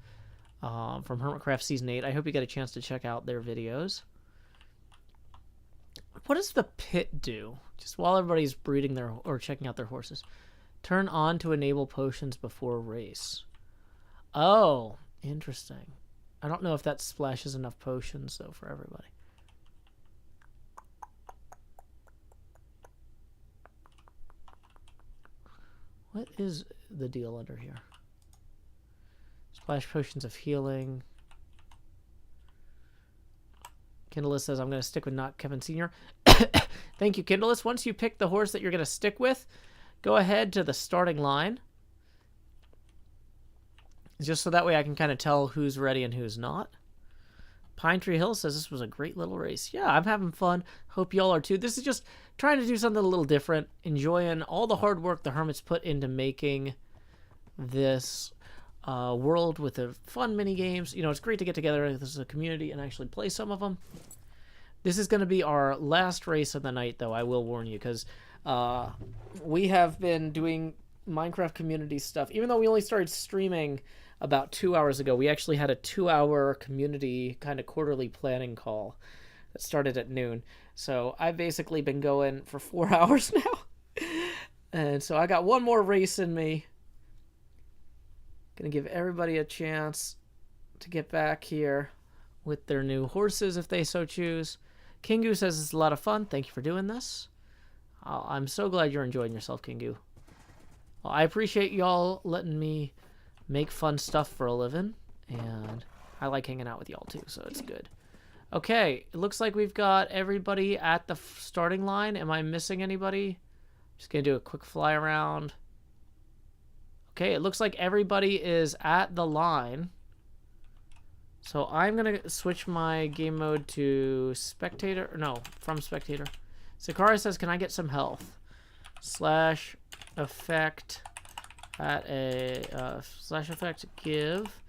from Hermitcraft Season 8. I hope you get a chance to check out their videos. What does the pit do? Just while everybody's breeding or checking out their horses. Turn on to enable potions before race. Oh, interesting. I don't know if that splashes enough potions, though, for everybody. What is the deal under here? Splash potions of healing. Kindleist says, I'm going to stick with not Kevin Sr. Thank you, Kindleist. Once you pick the horse that you're going to stick with, go ahead to the starting line. Just so that way I can kind of tell who's ready and who's not. Pine Tree Hill says this was a great little race. Yeah, I'm having fun. Hope y'all are too. This is just trying to do something a little different. Enjoying all the hard work the Hermits put into making this world with the fun mini games. You know, it's great to get together as a community and actually play some of them. This is going to be our last race of the night, though, I will warn you, because we have been doing Minecraft community stuff. Even though we only started streaming about 2 hours ago, we actually had a 2-hour community kind of quarterly planning call that started at noon. So I've basically been going for 4 hours now. And so I got one more race in me. Gonna give everybody a chance to get back here with their new horses if they so choose. Kingu says it's a lot of fun. Thank you for doing this. I'm so glad you're enjoying yourself, Kingu. Well, I appreciate y'all letting me make fun stuff for a living, and I like hanging out with y'all too, so it's good. Okay, it looks like we've got everybody at the starting line. Am I missing anybody? Just gonna do a quick fly around. Okay, it looks like everybody is at the line. So I'm gonna switch my game mode to spectator. No, from spectator. Sakara says, can I get some health? Slash effect at a slash effect give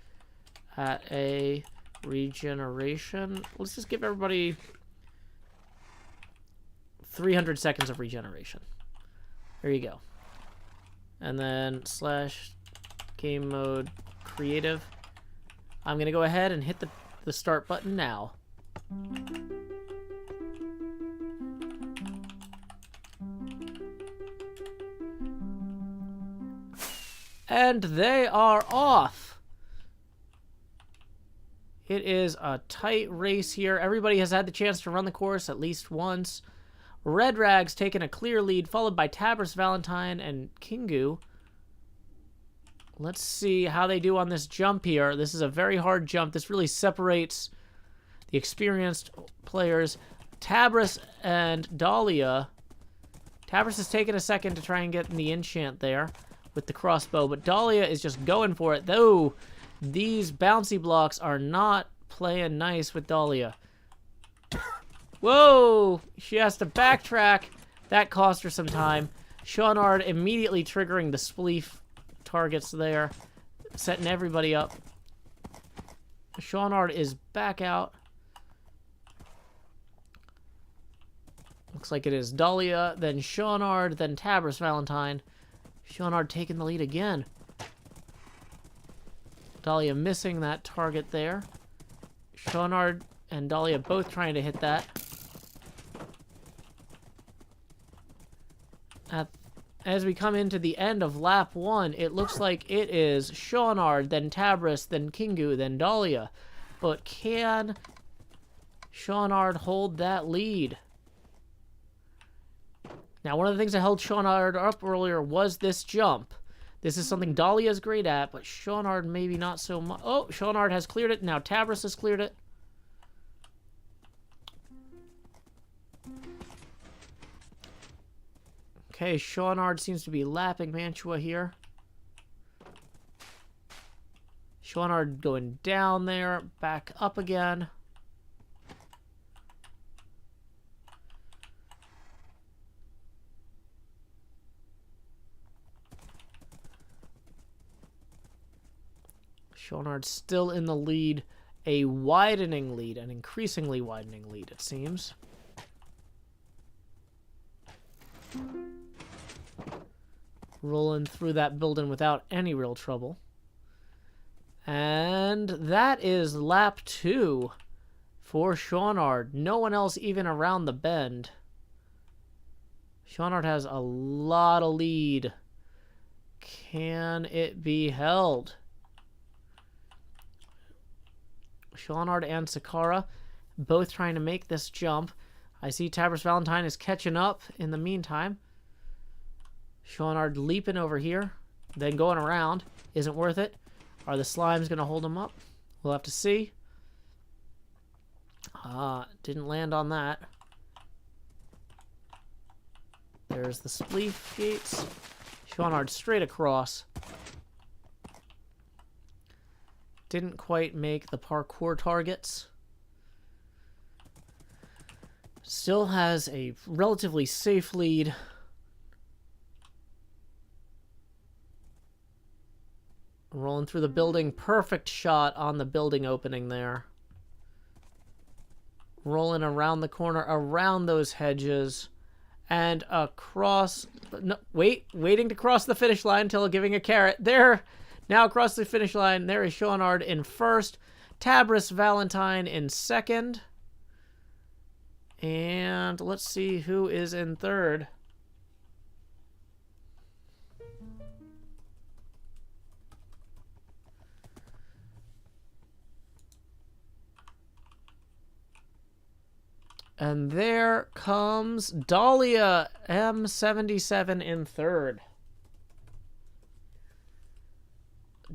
at a regeneration. Let's just give everybody 300 seconds of regeneration. There you go. And then slash game mode creative. I'm gonna go ahead and hit the start button now. And they are off. It is a tight race here. Everybody has had the chance to run the course at least once. Red Rag's taken a clear lead, followed by Tabris, Valentine, and Kingu. Let's see how they do on this jump here. This is a very hard jump. This really separates the experienced players. Tabris and Dahlia. Tabris has taken a second to try and get in the enchant there with the crossbow, but Dahlia is just going for it, though these bouncy blocks are not playing nice with Dahlia. Whoa! She has to backtrack. That cost her some time. Shawnard immediately triggering the spleef targets there, setting everybody up. Shawnard is back out. Looks like it is Dahlia, then Shawnard, then Tabris Valentine. Shawnard taking the lead again. Dahlia missing that target there. Shawnard and Dahlia both trying to hit that. As we come into the end of lap 1, it looks like it is Shawnard, then Tabris, then Kingu, then Dahlia. But can Shawnard hold that lead? Now, one of the things that held Shawnard up earlier was this jump. This is something Dahlia is great at, but Shawnard maybe not so much. Oh, Shawnard has cleared it. Now Tabris has cleared it. Okay, Shawnard seems to be lapping Mantua here. Shawnard going down there, back up again. Shawnard still in the lead. A widening lead, an increasingly widening lead, it seems. Rolling through that building without any real trouble. And that is lap 2 for Shawnard. No one else even around the bend. Shawnard has a lot of lead. Can it be held? Shawnard and Sakara both trying to make this jump. I see Tabris Valentine is catching up in the meantime. Shawnard leaping over here, then going around. Isn't worth it. Are the slimes going to hold him up? We'll have to see. Didn't land on that. There's the spleef gates. Shawnard straight across. Didn't quite make the parkour targets. Still has a relatively safe lead. Rolling through the building. Perfect shot on the building opening there. Rolling around the corner, around those hedges, and across... No, waiting to cross the finish line until giving a carrot. There, now across the finish line. There is Seanard in first. Tabris Valentine in second. And let's see who is in third. And there comes Dahlia M77 in third.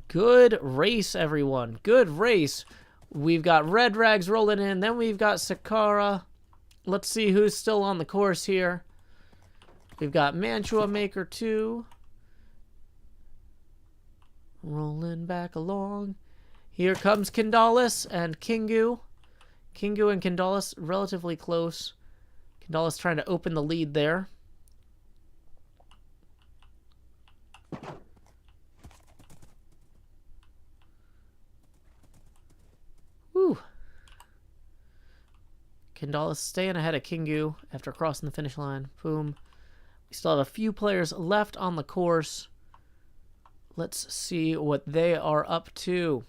Good race, everyone. Good race. We've got Red Rags rolling in. Then we've got Sakara. Let's see who's still on the course here. We've got Mantua Maker 2. Rolling back along. Here comes Kindalis and Kingu. Kingu and Kindalis relatively close. Kindalis trying to open the lead there. Whew. Kindalis staying ahead of Kingu after crossing the finish line. Boom. We still have a few players left on the course. Let's see what they are up to.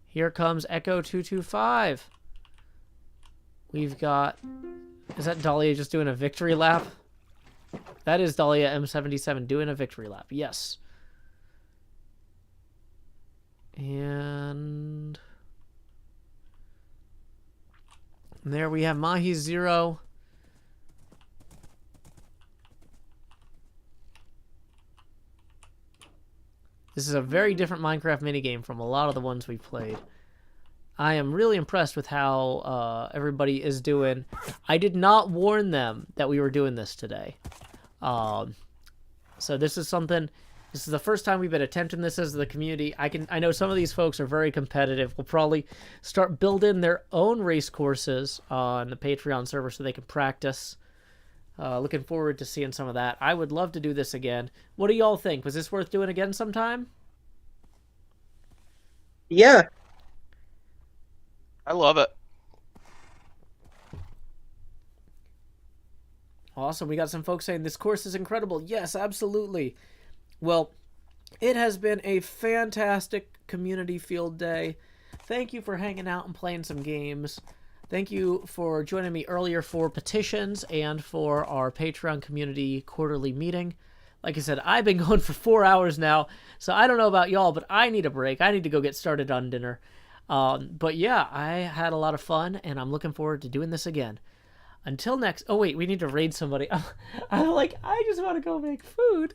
Here comes Echo 225. We've got... Is that Dahlia just doing a victory lap? That is Dahlia M77 doing a victory lap. Yes. And... there we have Mahi Zero. This is a very different Minecraft minigame from a lot of the ones we've played. I am really impressed with how everybody is doing. I did not warn them that we were doing this today. So this is something... This is the first time we've been attempting this as the community. I know some of these folks are very competitive. We'll probably start building their own race courses on the Patreon server so they can practice. Looking forward to seeing some of that. I would love to do this again. What do y'all think? Was this worth doing again sometime? Yeah. I love it. Awesome. We got some folks saying this course is incredible. Yes, absolutely. Well, it has been a fantastic community field day. Thank you for hanging out and playing some games. Thank you for joining me earlier for Petitions and for our Patreon community quarterly meeting. Like I said, I've been going for 4 hours now, so I don't know about y'all, but I need a break. I need to go get started on dinner. But yeah, I had a lot of fun, and I'm looking forward to doing this again. Until next... Oh, wait, we need to raid somebody. I'm like, I just want to go make food.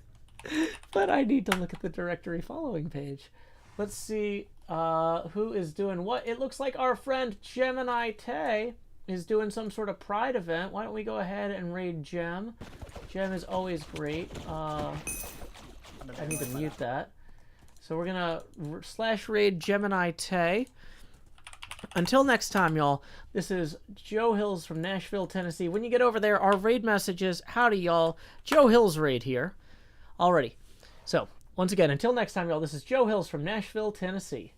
But I need to look at the directory following page. Let's see who is doing what. It looks like our friend Gemini Tay is doing some sort of pride event. Why don't we go ahead and raid Gem? Gem is always great. I need to mute that. So we're going to /raid Gemini Tay. Until next time, y'all, this is Joe Hills from Nashville, Tennessee. When you get over there, our raid message is, howdy, y'all. Joe Hills raid here. Alrighty. So, once again, until next time, y'all, this is Joe Hills from Nashville, Tennessee.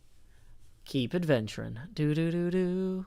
Keep adventuring. Do-do-do-do.